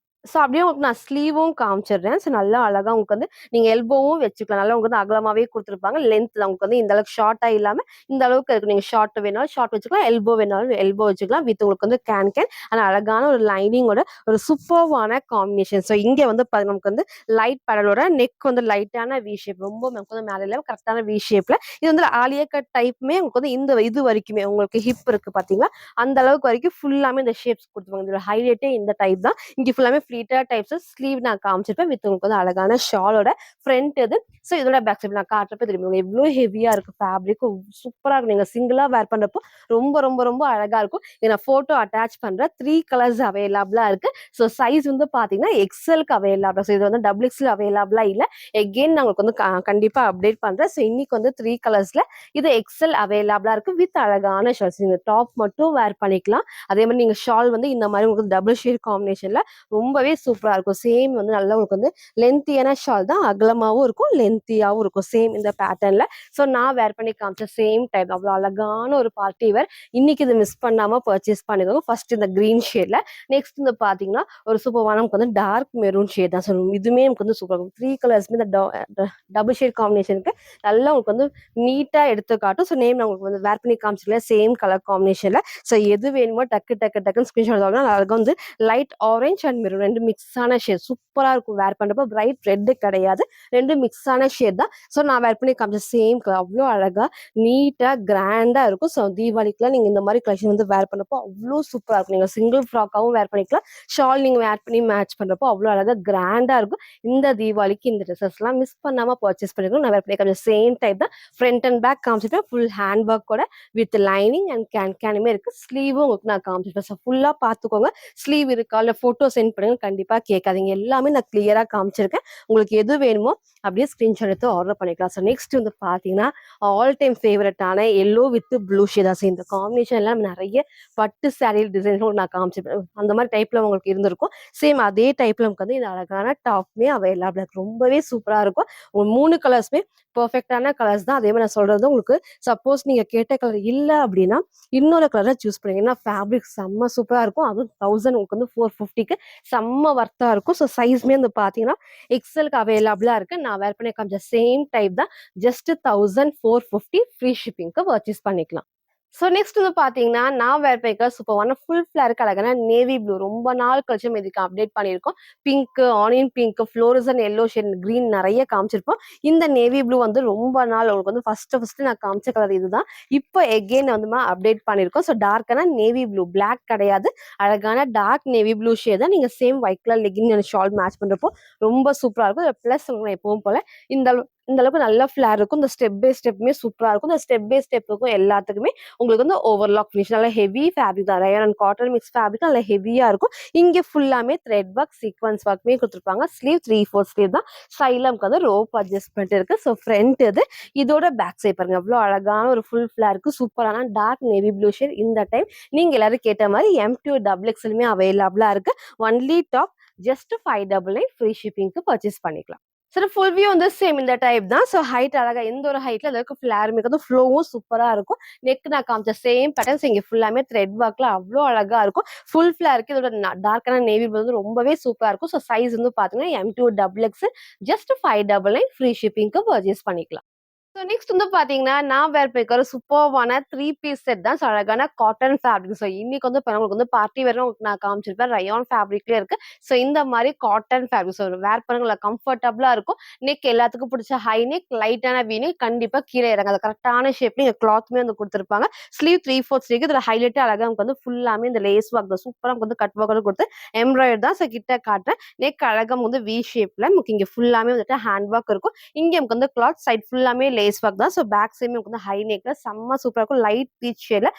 ஸோ அப்படியே உங்களுக்கு நான் ஸ்லீவும் காமிச்சிடுறேன். ஸோ நல்லா அழகா உங்களுக்கு வந்து நீங்க எல்போவும் வச்சுக்கலாம். நல்லா உங்களுக்கு வந்து அகலமாவே கொடுத்துருப்பாங்க. லென்த் உங்களுக்கு வந்து இந்த அளவுக்கு ஷார்ட்டா இல்லாம இந்த அளவுக்கு இருக்கு. நீங்க ஷார்ட் வேணாலும் ஷார்ட் வச்சுக்கலாம், எல்போ வேணாலும் எல்போ வச்சுக்கலாம். வித் உங்களுக்கு வந்து கேன் ஆனா அழகான ஒரு லைனிங்கோட ஒரு சூப்பர்வான காம்பினேஷன். ஸோ இங்க வந்து நமக்கு வந்து லைட் பேடலோட நெக் வந்து லைட்டான வி ஷேப், ரொம்ப நமக்கு வந்து மேல கரெக்டான வி ஷேப்ல. இது வந்து ஆலியா கட் டைப்புமே உங்களுக்கு வந்து இந்த இது வரைக்குமே உங்களுக்கு ஹிப் இருக்கு பாத்தீங்களா, அந்த அளவுக்கு வரைக்கும் ஃபுல்லாமே இந்த ஷேப்ஸ் கொடுத்துருவாங்க. இதோட ஹைலைட்டே இந்த டைப் தான். இங்க ஃபுல்லாமே ஃபிளீட்டட் டைப்ஸ் ஸ்லீவ் நான் காமிச்சிருப்பேன். வித் உங்களுக்கு வந்து அழகான ஷாலோட ஃப்ரண்ட் இது. ஸோ இதோட பேக் சைடு நான் காட்டுறப்ப தெரியும் எவ்வளவு ஹெவியா இருக்கு. ஃபேப்ரிக் சூப்பரா இருக்கு. நீங்க சிங்கிளா வேர் பண்றப்போ ரொம்ப ரொம்ப ரொம்ப அழகா இருக்கும். இதை நான் போட்டோ அட்டாச் பண்றேன். 3 கலர்ஸ் அவைலபிளா இருக்கு. ஸோ சைஸ் வந்து பாத்தீங்கன்னா எக்ஸ்எல்க்கு அவைலபிளா. ஸோ இது வந்து XXL அவைலபிளா இல்ல. எகெயின் நான் உங்களுக்கு வந்து கண்டிப்பா அப்டேட் பண்றேன். ஸோ இன்னைக்கு வந்து 3 கலர்ஸ்ல இது எக்ஸ்எல் அவைலபிளா இருக்கு. வித் அழகான ஷால்ஸ். நீங்க டாப் மட்டும் வேர் பண்ணிக்கலாம். அதே மாதிரி நீங்க ஷால் வந்து இந்த மாதிரி உங்களுக்கு டபுள் ஷேட் காம்பினேஷன்ல ரொம்பவே சூப்பரா இருக்கும். சேம் வந்து நல்லா உங்களுக்கு வந்து லென்த்தியான ஷால் தான். அகலமாவும் இருக்கும், லென்த்தியாவும் இருக்கும். சேம் இந்த பேட்டர்ன்ல. ஸோ நான் வேர் பண்ணி காமிச்ச சேம் டைப் அவ்வளோ அழகான ஒரு பார்ட்டி வேர். இன்னைக்கு இது மிஸ் பண்ணாம பர்ச்சேஸ் பண்ணிக்கோங்க. ஃபர்ஸ்ட் இந்த கிரீன் ஷேட்ல, நெக்ஸ்ட் இந்த பாத்தீங்கன்னா ஒரு சூப்பரான நமக்கு வந்து டார்க் மெரூன் ஷேட் தான். ஸோ இதுவுமே நமக்கு வந்து சூப்பர் இருக்கும். 3 கலர்ஸ்மே இந்த டபுள் ஷேட் காம்பினேஷனுக்கு நல்லா உங்களுக்கு வந்து நீட்டா எடுத்து காட்டும். ஸோ நேம் நான் உங்களுக்கு வந்து வேர் பண்ணி காமிச்சிக்கல சேம் கலர் காம்பினேஷன்ல. ஸோ எது வேணுமோ டக்குன்னு ஸ்கிரீன்ஷாட் அழகா வந்து லைட் ஆரஞ்ச் அண்ட் மெரூன் ரெண்டு மிக்ஸ் ஆன ஷேட் சூப்பரா இருக்கும். வேர் பண்றப்போ பிரைட் ரெட் கிடையாது, ரெண்டு மிக்ஸ் ஆன ஷேட் தான். ஸோ நான் வேர் பண்ணி காமிச்ச சேம் கலர் அவ்வளோ அழகா நீட்டா கிராண்டா இருக்கும். ஸோ தீபாவளிக்குலாம் நீங்க இந்த மாதிரி கலெக்ஷன் வந்து வேர் பண்ணப்போ அவ்வளோ சூப்பரா இருக்கும். நீங்க சிங்கிள் ஃப்ராக்காவும் வேர் பண்ணிக்கலாம், ஷால் நீங்க வேர் பண்ணி மேட்ச் பண்றப்போ அவ்வளோ அழகா கிராண்டா இருக்கும். இந்த தீபாவளிக்கு இந்த ட்ரெஸ்ஸஸ் எல்லாம் மிஸ் பண்ணாம பர்ச்சேஸ் பண்ணிருக்கோம். நான் வேர் பண்ணி காமிச்ச சேம் டைப் தான். ஃப்ரண்ட் அண்ட் பேக் காமிச்சிட்டு ஃபுல் ஹேண்ட் ஒர்க்கோட வித் லைனிங் அண்ட் கேனுமே இருக்கு. ஸ்லீவும் உங்களுக்கு நான் காமிச்சிருப்பேன். ஸோ ஃபுல்லா பாத்துக்கோங்க. ஸ்லீவ் இருக்கா இல்ல போட்டோ சென்ட் பண்ணுங்க. இருக்குன்னு கண்டிப்பா கேட்காதீங்க. எல்லாமே நான் கிளியரா காமிச்சிருக்கேன். உங்களுக்கு எது வேணுமோ அப்படியே ஸ்கிரீன்ஷாட் எடுத்து ஆர்டர் பண்ணிக்கலாம். ஸோ நெக்ஸ்ட் வந்து பார்த்தீங்கன்னா, ஆல் டைம் ஃபேவரட்டான எல்லோ வித் ப்ளூ ஷேட் தான். ஸோ இந்த காம்பினேஷன் எல்லாம் நெறைய பட்டு சாரீ டிசைன்ஸ் நான் காமிச்சிருப்பேன். அந்த மாரி டைப்ல உங்களுக்கு இருந்திருக்கும். சேம் அதே டைப்ல நமக்கு வந்து இந்த அழகான டாப்புமே அவைலபிளா இருக்கு. ரொம்பவே சூப்பரா இருக்கும். 3 கலர்ஸுமே பெர்ஃபெக்ட்டான கலர்ஸ் தான். அதே மாரி நான் சொல்றது உங்களுக்கு சப்போஸ் நீங்க கேட்ட கலர் இல்ல அப்படின்னா, இன்னொரு கலர சூஸ் பண்ணுங்க. ஏன்னா ஃபேப்ரிக் செம்ம சூப்பரா இருக்கும். அதுவும் 1000 உங்களுக்கு வந்து 450க்கு செம்ம வொர்த்தா இருக்கும். ஸோ சைஸ்மே வந்து பார்த்தீங்கன்னா, எக்ஸ்எல்க்கு அவைலபிளா இருக்கு. நான் வேர் பண்ணி காமிச்ச சேம் டைப் தான். ஜஸ்ட் 1450 ஃப்ரீ ஷிப்பிங்க்கு பர்ச்சேஸ் பண்ணிக்கலாம். ஸோ நெக்ஸ்ட் வந்து பார்த்தீங்கன்னா, நான் வேர் பண்ணியிருக்க சூப்பரான ஃபுல் ஃபிளேருக்கு அழகான நேவி ப்ளூ ரொம்ப நாள் கழிச்சு நம்ம இதுக்கு அப்டேட் பண்ணியிருக்கோம். Pink, onion pink, fluorescent yellow shade, green நெறைய காமிச்சிருப்போம். இந்த நேவி ப்ளூ வந்து ரொம்ப நாள் உங்களுக்கு வந்து ஃபர்ஸ்ட்டு நான் காமிச்ச கலர் இதுதான். இப்போ எகைன் வந்து அப்டேட் பண்ணியிருக்கோம். ஸோ டார்க்கான நேவி ப்ளூ, பிளாக் கிடையாது. அழகான டார்க் நேவி ப்ளூ ஷேட் தான். நீங்க same white colour legging and shawl match பண்றப்போ ரொம்ப சூப்பரா இருக்கும். பிளஸ் எப்பவும் போல இந்த இந்த அளவுக்கு நல்ல ஃபிளேர் இருக்கும். இந்த ஸ்டெப் பை ஸ்டெப்புமே சூப்பரா இருக்கும். இந்த ஸ்டெப் பை ஸ்டெப்புக்கும் எல்லாத்துக்குமே உங்களுக்கு வந்து ஓவர்லாக் ஃபினிஷ் நல்லா ஹெவி ஃபேப்ரிக் தான். Rayon and cotton mix fabric நல்லா ஹெவியா இருக்கும். இங்க ஃபுல்லாமே த்ரெட் ஒர்க், சீக்வன்ஸ் ஒர்க்மே குடுத்துருப்பாங்க. ஸ்லீவ் 3/4 ஸ்லீவ் தான். சைடுல நமக்கு வந்து ரோப் அட்ஜஸ்ட்மெண்ட் இருக்கு. ஸோ ஃப்ரண்ட் இது. இதோட பேக் சைட் பாருங்க. எவ்வளோ அழகான ஒரு ஃபுல் ஃபிளேருக்கு சூப்பரான டார்க் நேவி ப்ளூ ஷேட். இந்த டைம் நீங்க எல்லாரும் கேட்ட மாரி M2 டபுள் எக்ஸ்எல்லுமே அவைலபிளா இருக்கு. ஒன்லி டாப் ஜஸ்ட் 599 ஃப்ரீ ஷிப்பிங்க்கு பர்ச்சேஸ் பண்ணிக்கலாம். சரி, ஃபுல் வியூ வந்து சேம் இந்த டைப் தான். ஸோ ஹைட் அழகா எந்த ஒரு ஹைட்ல அளவுக்கு ஃபிளேருமே இருக்காது. ஃப்ளோவும் சூப்பரா இருக்கும். நெக் நான் காமிச்ச சேம் பேட்டர்ன்ஸ் இங்க ஃபுல்லாமே த்ரெட் ஒர்க்ல அவ்ளோ அழகா இருக்கும். ஃபுல் ஃபிளேருக்கு இதோட டார்க்கான நேவி ப்ளூ வந்து ரொம்பவே சூப்பரா இருக்கும். ஸோ சைஸ் வந்து பாத்தீங்கன்னா M2 double X just 599 free ஷிப்பிங்க்கு பர்ச்சேஸ் பண்ணிக்கலாம். ஸோ நெக்ஸ்ட் வந்து பார்த்தீங்கன்னா, நான் வேர் பண்ணிருக்க ஒரு சூப்பர்வான 3 பீஸ் செட் தான். ஸோ அழகான காட்டன் ஃபேப்ரிக். ஸோ இன்னைக்கு வந்து உங்களுக்கு வந்து பார்ட்டி வேர்ன்னு உங்களுக்கு நான் காமிச்சிருப்பேன். ரயான் ஃபேப்ரிக்லயே இருக்கு. ஸோ இந்த மாரி காட்டன் ஃபேப்ரிக். ஸோ வேர் பண்ணுங்க கம்ஃபர்டபுளா இருக்கும். நெக் எல்லாத்துக்கும் பிடிச்ச ஹை நெக், லைட்டான வி நெக் கண்டிப்பா கீழ இறங்காது. கரெக்டான ஷேப்ல இங்க கிளாத்துமே வந்து குடுத்துருப்பாங்க. ஸ்லீவ் 3/4 ஸ்லீவ் இதுல ஹைலைட்டே அழகா நமக்கு வந்து ஃபுல்லாமே இந்த லேஸ் ஒர்க் தான். சூப்பரா நமக்கு வந்து கட் ஒர்க்கோட குடுத்து எம்ப்ராய்டரி தான். ஸோ கிட்ட காட்டுறேன். நெக் அழகா வந்து வி ஷேப்ல நமக்கு இங்க ஃபுல்லாமே வந்துட்டு ஹேண்ட் ஒர்க் இருக்கும். இங்க நமக்கு வந்து கிளாத் சைட் ஃபுல்லாமே லேஸ் ஒர்க் தான். ஸோ பேக் சைடுமே வந்து ஹை நெக்ல செம்ம சூப்பரா இருக்கும். லைட் பீச் ஷேட்ல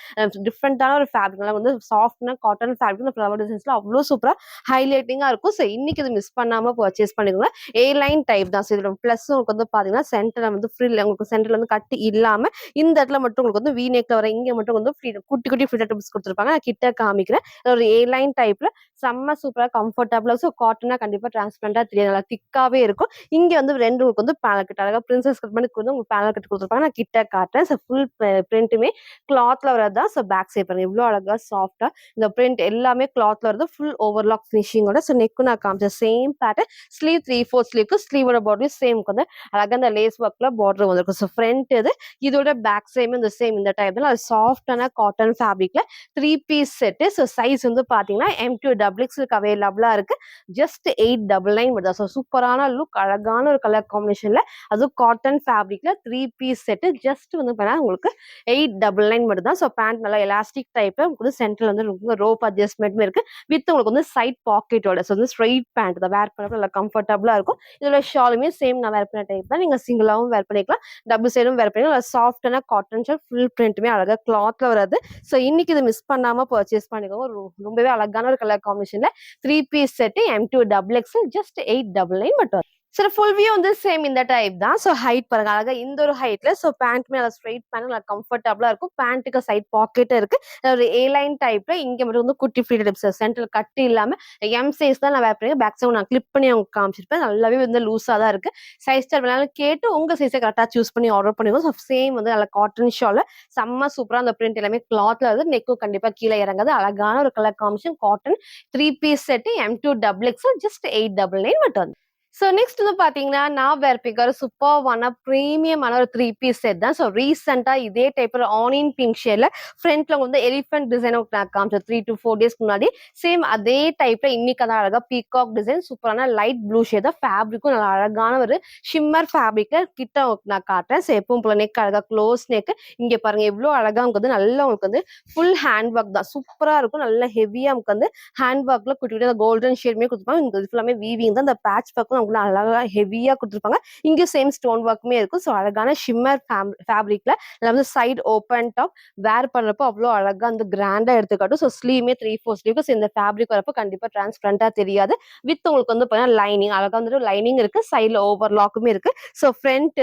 டிஃப்ரெண்டான ஒரு ஃபேப்ரிக் வந்து சாஃப்ட்னா காட்டன் ஃபேப்ரிக் இந்த ஃப்ளவர் டிசைன்ஸ்ல அவ்வளோ சூப்பரா ஹைலைட்டிங்கா இருக்கும். ஸோ இன்னைக்கு இது மிஸ் பண்ணாம பர்ச்சேஸ் பண்ணிக்கோங்க. ஏ லைன் டைப் தான். ஸோ இதுல பிளஸ் உங்களுக்கு வந்து பாத்தீங்கன்னா சென்டர்ல வந்து ஃப்ரில் உங்களுக்கு சென்டர்ல வந்து கட்டி இல்லாம இந்த இடத்துல மட்டும் உங்களுக்கு வந்து வி நெக்ல வர இங்க மட்டும் வந்து குட்டி குட்டி ஃபிட்டர் டிப்ஸ் கொடுத்துருப்பாங்க. நான் கிட்ட காமிக்கிறேன். ஒரு ஏ லைன் டைப்ல செம்ம சூப்பரா கம்ஃபர்டபுளா. ஸோ காட்டனா கண்டிப்பா டிரான்ஸ்பரண்டா தெரியாது. நல்லா திக்காவே இருக்கும். இங்க வந்து 2 உங்களுக்கு வந்து பேனல் கட் அழகா பிரின்சஸ் கட் பண்ணி உங்களுக்கு பேனல் கட் குடுத்துருப்பாங்க. நான் கிட்ட காட்டுறேன். ஸோ ஃபுல் பிரிண்ட்டுமே கிளாத்ல வரது தான். ஸோ பேக் சைட் பாருங்க எவ்வளோ அழகா சாஃப்ட்டா இந்த பிரிண்ட் எல்லாமே கிளாத்ல வருது. ஃபுல் ஓவர்லாக் ஃபினிஷிங்கோட. ஸோ நெக்கும் நான் காமிச்ச சேம் பேட்டர்ன் ஸ்லீவ் 3/4 ஸ்லீவ்க்கு ஸ்லீவோட பார்டர் சேம் வந்து அழகா இந்த லேஸ் ஒர்க்ல பார்டர் வந்திருக்கும். ஸோ ஃப்ரண்ட் இது இதோட பேக் சைடும் இந்த சேம் இந்த டைப் தான். அது சாஃப்டான காட்டன் ஃபேப்ரிக்ல 3 பீஸ் செட்டு. ஸோ சைஸ் வந்து பாத்தீங்கன்னா M2 டபுள் எக்ஸ்எல்க்கு அவைலபிளா இருக்கு. ஜஸ்ட் 899 வருது. ஸோ சூப்பரான லுக் அழகான ஒரு கலர் காம்பினேஷன்ல அதுவும் காட்டன் ஃபேப்ரிக்ல 3 பீஸ் செட்டு ஜஸ்ட் வந்து உங்களுக்கு 899 மட்டும் தான். ஸோ பேண்ட் நல்லா எலாஸ்டிக் டைப்ல உங்களுக்கு வந்து சென்டர்ல வந்து ரோப் அட்ஜஸ்ட்மெண்ட்மே இருக்கு. வித் உங்களுக்கு வந்து சைட் பாக்கெட்டோட. ஸோ வந்து ஸ்ட்ரைட் பேண்ட் தான். வேர் பண்ண நல்லா கம்ஃபர்டபுளா இருக்கும். இதோட ஷாலுமே சேம் நான் வேர் பண்ண டைப் தான். நீங்க சிங்கிளாவும் வேர் பண்ணிக்கலாம், டபுள் சைடும் வேர் பண்ணிக்கலாம். சாஃப்டான காட்டன் ஷால் ஃபுல் பிரிண்ட்டுமே அழகா கிளாத்ல வராது. ஸோ இன்னைக்கு இதை மிஸ் பண்ணாம பர்ச்சேஸ் பண்ணிக்கோங்க. ரொம்பவே அழகான ஒரு கலர் காம்பினேஷன்ல 3 piece set M2 double XL just 899 மட்டும். சரி, ஃபுல் வியூ வந்து சேம் இந்த டைப் தான். ஸோ ஹைட் பாருங்க அழகா இந்த ஒரு ஹைட்ல. ஸோ பேண்ட் மேல ஸ்ட்ரைட் பேண்ட் நல்லா கம்ஃபர்டபுளா இருக்கும். பேண்ட்டுக்கு சைட் பாக்கெட் இருக்கு. ஒரு ஏ லைன் டைப்ல இங்க மட்டும் வந்து குட்டி ஃப்ரீ டிப்ஸ் சென்டர் கட்டு இல்லாம எம் சைஸ் தான் நான் வேர் பண்ணி பேக் சைடு நான் கிளிப் பண்ணி அவங்க காமிச்சிருப்பேன். நல்லாவே வந்து லூஸா தான் இருக்கு. சைஸ் ஸ்டார் வேணாலும் கேட்டு உங்க சைஸை கரெக்டா சூஸ் பண்ணி ஆர்டர் பண்ணிக்கோங்க. ஸோ சேம் வந்து நல்லா காட்டன் ஷால்ல செம்ம சூப்பரா அந்த பிரிண்ட் எல்லாமே கிளாத்ல வருது. நெக்கும் கண்டிப்பா கீழே இறங்காது. அழகான ஒரு colour combination cotton 3 piece set M2 double XL just 899 மட்டும். ஸோ நெக்ஸ்ட் வந்து பார்த்தீங்கன்னா, நான் வேர் பண்ணிருக்க சூப்பர்வான பிரீமியமான ஒரு 3 பீஸ் செட் தான். ஸோ ரீசென்ட்டா இதே டைப்ல ஆனியன் பிங்க் ஷேட்ல ஃப்ரண்ட்ல வந்து எலிஃபென்ட் டிசைன் நான் காமிச்சேன் 3 to 4 டேஸ்க்கு முன்னாடி. சேம் அதே டைப்ல இன்னைக்கு அதான் அழகா பீகாக் டிசைன் சூப்பரான லைட் ப்ளூ ஷேட் தான். ஃபேப்ரிக்கும் நல்லா அழகான ஒரு ஷிம்மர் ஃபேப்ரிக்ல கிட்ட நான் காட்டுறேன். ஸோ எப்பவும் போல நெக் அழகா க்ளோஸ் நெக். இங்க பாருங்க எவ்வளோ அழகா உங்களுக்கு வந்து நல்லா உங்களுக்கு வந்து ஃபுல் ஹேண்ட் ஒர்க் தான். சூப்பரா இருக்கும். நல்ல ஹெவியா நமக்கு வந்து ஹேண்ட் ஒர்க்ல குட்டி குட்டி கோல்டன் ஷேட்மே கொடுத்துருப்பாங்க. இந்த ஃபுல்லாமே வீவிங் தான். இந்த பேட்ச் ஒர்க்கும் உங்களுக்கு அழகா ஹெவியா கொடுத்துருப்பாங்க. இங்கேயும் சேம் ஸ்டோன் ஒர்க்குமே இருக்கும். ஸோ அழகான ஷிம்மர் ஃபேப்ரிக்ல வந்து சைடு ஓப்பன் டாப் வேர் பண்றப்போ அவ்வளோ அழகா அந்த கிராண்டா எடுத்துக்காட்டும். ஸோ ஸ்லீவுமே 3/4 ஸ்லீவ். ஸோ இந்த ஃபேப்ரிக் வரப்போ கண்டிப்பா டிரான்ஸ்பரண்டா தெரியாது. வித் உங்களுக்கு வந்து பார்த்தீங்கன்னா லைனிங் அழகா வந்துட்டு லைனிங் இருக்கு. சைடுல ஓவர்லாக்குமே இருக்கு. ஸோ ஃப்ரண்ட்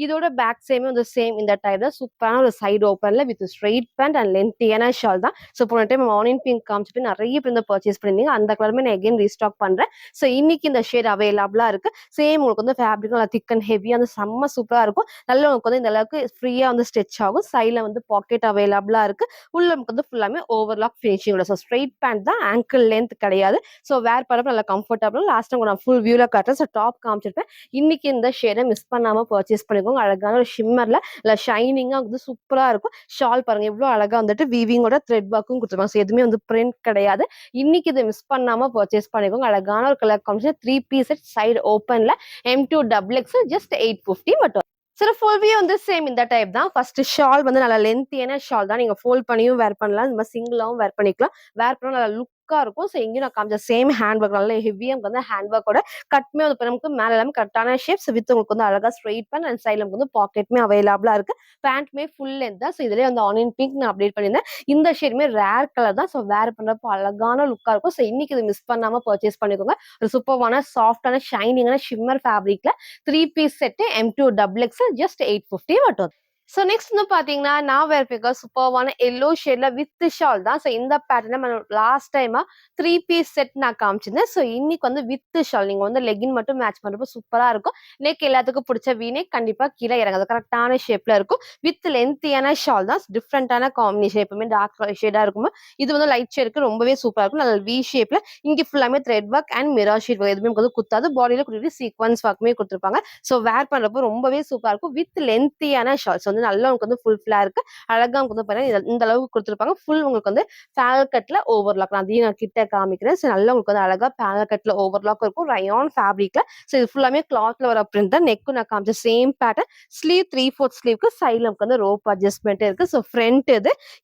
இதோட பேக் சைடுமே வந்து சேம் இந்த டைப் தான். சூப்பரான ஒரு சைடு ஓப்பன்ல வித் ஸ்ட்ரெயிட் பேண்ட் அண்ட் லென்த்தியான ஷால் தான். ஸோ போன டைம் மார்னிங் பிங்க் காமிச்சிட்டு நிறைய பேர் இந்த பர்ச்சேஸ் பண்ணிருந்தீங்க. அந்த கலருமே நான் எகைன் ரீஸ்டாக் பண்றேன். ஸோ இன்னைக்கு இந்த ஷேட் அவைலபிளா இருக்கு. சேம் உங்களுக்கு வந்து ஃபேப்ரிக் நல்லா திக் அண்ட் ஹெவியா வந்து செம்ம சூப்பரா இருக்கும். நல்லா உங்களுக்கு வந்து இந்த அளவுக்கு ஃப்ரீயா வந்து ஸ்டிச் ஆகும். சைட்ல வந்து பாக்கெட் அவைலபிளா இருக்கு. உள்ள நமக்கு வந்து ஃபுல்லாமே overlock finishing. So straight pant தான், ஆங்கிள் லென்த் கிடையாது. ஸோ வேர் பண்ணப்ப நல்லா கம்ஃபர்டபுள். லாஸ்ட் டைம் நான் ஃபுல் வியூல காட்டுறேன். ஸோ டாப் காமிச்சிருப்பேன். இன்னைக்கு இந்த ஷேடை மிஸ் பண்ணாம பர்ச்சேஸ் பண்ணிக்கோங்க. அழகான ஒரு ஷிம்மர்ல இல்ல ஷைனிங்கா வந்து சூப்பரா இருக்கும். ஷால் பாருங்க எவ்வளவு அழகா வந்துட்டு வீவிங்கோட த்ரெட் ஒர்க்கும் கொடுத்துருக்காங்க. ஸோ எதுவுமே வந்து பிரிண்ட் கிடையாது. இன்னைக்கு இதை மிஸ் பண்ணாம பர்ச்சேஸ் பண்ணிக்கோங்க. அழகான ஒரு colour combination 3 piece set side ஓப்பன்ல M2 XXL ஜஸ்ட் 850 மட்டும். சில ஃபுல் வியூ வந்து சேம் இந்த டைப் தான். ஃபர்ஸ்ட் ஷால் வந்து நல்லா லென்த்தியான ஷால் தான். நீங்க ஃபோல்ட் பண்ணியும் வேர் பண்ணலாம். இந்த மாதிரி சிங்கிளாவும் வேர் பண்ணிக்கலாம். வேர் பண்ணா நல்லா லுக்கா இருக்கும். ஸோ இங்கேயும் நான் காமிச்ச சேம் ஹேண்ட் ஒர்க் நல்ல ஹெவியா வந்து ஹேண்ட் ஒர்க்கோட கட்மே வந்து நமக்கு மேல எல்லாமே கரெக்டான ஷேப்ஸ் வித் உங்களுக்கு வந்து அழகா ஸ்ட்ரெயிட் பேண்ட் அண்ட் சைட்ல வந்து பாக்கெட்மே அவைலபிளா இருக்கு. பேண்ட்மே ஃபுல் லென்த் தான். ஸோ இதுலேயே வந்து ஆனியன் பிங்க் நான் அப்டேட் பண்ணியிருந்தேன். இந்த ஷேடுமே ரேர் கலர் தான். ஸோ வேர் பண்றப்போ அழகான லுக்கா இருக்கும். ஸோ இன்னைக்கு இது மிஸ் பண்ணாம பர்ச்சேஸ் பண்ணிக்கோங்க. ஒரு சூப்பரான சாஃப்டான ஷைனிங்கான ஷிம்மர் ஃபேப்ரிக்ல 3 piece set M2 XXL just 850 மட்டும். ஸோ நெக்ஸ்ட் வந்து பாத்தீங்கன்னா நான் வேர் பண்ணிருக்க சூப்பர்வான எல்லோ ஷேட்ல வித் ஷால் தான். ஸோ இந்த பேட்டர்ன் லாஸ்ட் டைமா 3 பீஸ் செட் நான் காமிச்சிருந்தேன். ஸோ இன்னைக்கு வந்து வித் ஷால் நீங்க வந்து லெகின் மட்டும் மேட்ச் பண்றப்போ சூப்பரா இருக்கும். நெக் எல்லாத்துக்கும் பிடிச்ச வீனெக் கண்டிப்பா கீழே இறங்காது. கரெக்டான ஷேப்ல இருக்கும். வித் லென்த்தியான ஷால் தான். டிஃப்ரெண்டான காம்பினேஷன். எப்பவுமே டார்க் ஷேடா இருக்கும். இது வந்து லைட் ஷேடுக்கு ரொம்பவே சூப்பரா இருக்கும். நல்ல வி ஷேப்ல இங்க ஃபுல்லாமே thread work and mirror sheet எதுவுமே வந்து குத்தாது. பாடியில குட்டி சீக்வன்ஸ் ஒர்க்குமே கொடுத்துருப்பாங்க. ஸோ வேர் பண்றப்போ ரொம்பவே சூப்பரா இருக்கும். வித் லென்த்தியான ஷால்ஸ் வந்து நல்லா உங்களுக்கு வந்து ஃபுல் ஃபிளா இருக்கு. அழகா உங்களுக்கு வந்து பாத்தீங்கன்னா இந்த அளவுக்கு கொடுத்துருப்பாங்க. ஃபுல் உங்களுக்கு வந்து பேனல் கட்ல ஓவர்லாக். அதையும் நான் கிட்ட காமிக்கிறேன். ஸோ நல்லா உங்களுக்கு வந்து அழகா பேனல் கட்ல ஓவர்லாக் இருக்கும். ரயான் ஃபேப்ரிக்ல. ஸோ இது ஃபுல்லாமே கிளாத்ல வர பிரிண்ட் தான். நெக்கும் நான் காமிச்ச சேம் பேட்டர்ன். ஸ்லீவ் 3/4 ஸ்லீவ்க்கு சைட்ல நமக்கு வந்து ரோப் அட்ஜஸ்ட்மெண்ட் இருக்கு. ஸோ ஃப்ரண்ட்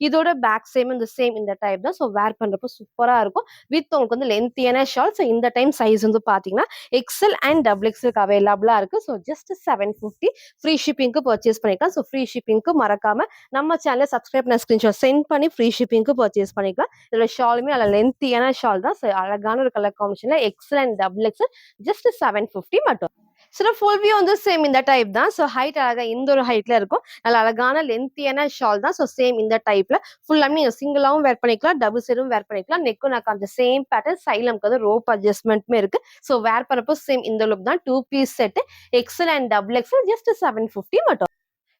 இதோட பேக் சேம் இந்த டைப் தான். ஸோ வேர் பண்றப்போ சூப்பரா இருக்கும். வித் உங்களுக்கு வந்து லென்த்தியான ஷால். ஸோ இந்த டைம் சைஸ் வந்து பாத்தீங்கன்னா XL அண்ட் XXL அவைலபிளா இருக்கு. ஸோ ஜஸ்ட் 750 ஃப்ரீ ஷிப்பிங்க்கு பர்ச்சேஸ் பண்ணிக்கலாம். ஸோ ஃப்ரீ ஷிப்பிங்க்கு மறக்காம நம்ம சேனலை சப்ஸ்கிரைப் பண்ண ஸ்கிரீன்ஷாட் சென்ட் பண்ணி ஃப்ரீ ஷிப்பிங்க்கு பர்ச்சேஸ் பண்ணிக்கலாம். இதோட ஷாலுமே நல்ல லென்த்தியான ஷால் தான். ஸோ அழகான ஒரு கலர் காம்பினேஷன்ல XL அண்ட் XXL ஜஸ்ட் 750 மட்டும். ஸோ ஃபுல் வியூ வந்து சேம் இந்த டைப் தான். ஸோ ஹைட் அழகா இந்த ஒரு ஹைட்ல இருக்கும். நல்ல அழகான லென்த்தியான ஷால் தான். ஸோ சேம் இந்த டைப்ல ஃபுல்லாமே நீங்க சிங்கிளாவும் வேர் பண்ணிக்கலாம், டபுள் சைடும் வேர் பண்ணிக்கலாம். நெக்கும் நான் காமிச்ச சேம் பேட்டர்ன். சைட்ல நமக்கு வந்து ரோப் அட்ஜஸ்ட்மெண்ட்மே இருக்கு. ஸோ வேர் பண்ணப்போ சேம் இந்த லுக் தான். 2 piece set XL and XXL just 750 மட்டும்.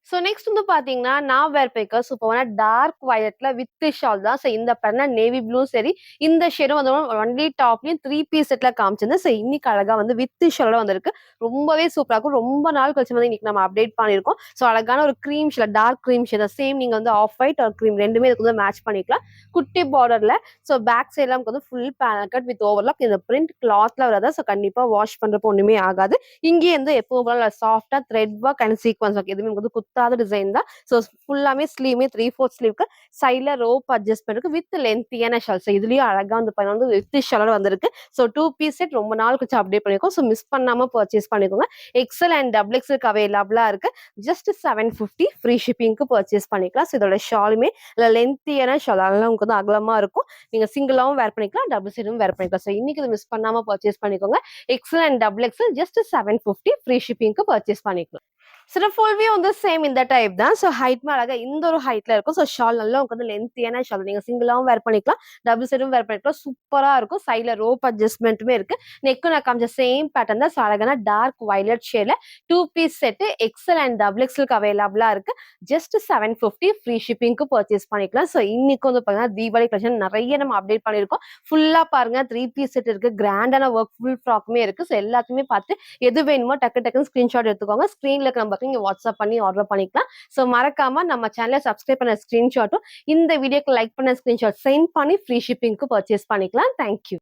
ஸோ நெக்ஸ்ட் வந்து பாத்தீங்கன்னா நான் வேர் பண்ணிருக்க சூப்பரான டார்க் வயலட்ல வித் ஷால் தான். ஸோ இந்த பேட்டர்ன் நேவி ப்ளூ சரி இந்த ஷேடும் வந்து ஒன்லி டாப்லயும் 3 பீஸ் செட்ல காமிச்சிருந்தேன். ஸோ இன்னைக்கு அழகா வந்து வித் ஷாலோட வந்திருக்கு. ரொம்பவே சூப்பரா இருக்கும். ரொம்ப நாள் கழிச்சு வந்து இன்னைக்கு நம்ம அப்டேட் பண்ணிருக்கோம். ஸோ அழகான ஒரு cream shade, dark cream shade same நீங்க வந்து ஆஃப் ஒயிட் ஒரு க்ரீம் ரெண்டுமே இதுக்கு வந்து மேட்ச் பண்ணிக்கலாம். குட்டி பார்டர்ல. ஸோ பேக் சைட்ல நமக்கு வந்து full panel cut with overlock. இந்த பிரிண்ட் கிளாத்ல வராதா. ஸோ கண்டிப்பா வாஷ் பண்றப்போ ஒண்ணுமே ஆகாது. இங்கே வந்து எப்பவும் சாஃப்டா thread work and sequence work எதுவுமே வந்து குத்தாத டிசைன் தான். ஸோ ஃபுல்லாமே ஸ்லீவ்மே 3/4 ஸ்லீவ்க்கு சைட்ல ரோப் அட்ஜஸ்ட்மெண்ட் இருக்கு வித் லென்த்தியான ஷால். ஸோ இதுலயும் அழகா வந்து வந்து வித் ஷாலோட வந்திருக்கு. ஸோ 2 பீஸ் செட் ரொம்ப நாள் கழிச்சு அப்டேட் பண்ணிருக்கோம். ஸோ மிஸ் பண்ணாம பர்ச்சேஸ் பண்ணிக்கோங்க. XL அண்ட் XXL அவைலபிளா இருக்கு. ஜஸ்ட் 750 ஃப்ரீ ஷிப்பிங்க்கு பர்ச்சேஸ் பண்ணிக்கலாம். ஸோ இதோட ஷாலுமே லென்த்தியான ஷால் அதெல்லாம் உங்களுக்கு வந்து அகலமா இருக்கும். நீங்க சிங்கிளாவும் வேர் பண்ணிக்கலாம், டபுள் சைடும் வேர் பண்ணிக்கலாம். ஸோ இன்னைக்கு இதை மிஸ் பண்ணாம பர்ச்சேஸ் பண்ணிக்கோங்க. XL and XXL just 750 free ஷிப்பிங்க்கு பர்ச்சேஸ் பண்ணிக்கலாம். சில ஃபுல் வியூ வந்து சேம் இந்த டைப் தான். ஸோ ஹைட்மே அழகா இந்த ஒரு ஹைட்ல இருக்கும். ஸோ ஷால் நல்லா உங்களுக்கு வந்து லென்த்தியான ஷால். நீங்க சிங்கிளாவும் வேர் பண்ணிக்கலாம், டபுள் சைடும் வேர் பண்ணிக்கலாம். சூப்பரா இருக்கும். சைட்ல ரோப் அட்ஜஸ்ட்மெண்ட்டுமே இருக்கு. நெக்கும் நான் காமிச்ச சேம் பேட்டர்ன் தான். ஸோ அழகான டார்க் வயலட் ஷேட்ல 2 piece set XL and XXL அவைலபிளா இருக்கு. ஜஸ்ட் 750 ஃப்ரீ ஷிப்பிங்க்கு பர்ச்சேஸ் பண்ணிக்கலாம். ஸோ இன்னைக்கு வந்து பாத்தீங்கன்னா தீபாவளி கலெக்ஷன் நிறைய நம்ம அப்டேட் பண்ணிருக்கோம். ஃபுல்லா பாருங்க 3 பீஸ் செட் இருக்கு. கிராண்டான ஒர்க் ஃபுல் ஃப்ராக்குமே இருக்கு. ஸோ எல்லாத்தையுமே பார்த்து எது வேணுமோ டக்கு டக்குன்னு ஸ்கிரீன்ஷாட் எடுத்துக்கோங்க. ஸ்கிரீன்ல நம்ம நீங்க வாட்ஸ்அப் பண்ணி ஆர்டர் பண்ணிக்கலாம். ஸோ மறக்காம நம்ம சேனலை சப்ஸ்கிரைப் பண்ண ஸ்கிரீன்ஷாட்டும் இந்த வீடியோக்கு லைக் பண்ண ஸ்கிரீன்ஷாட் சென்ட் பண்ணி ஃப்ரீ ஷிப்பிங்க்கு பர்ச்சேஸ் பண்ணிக்கலாம். தேங்க்யூ.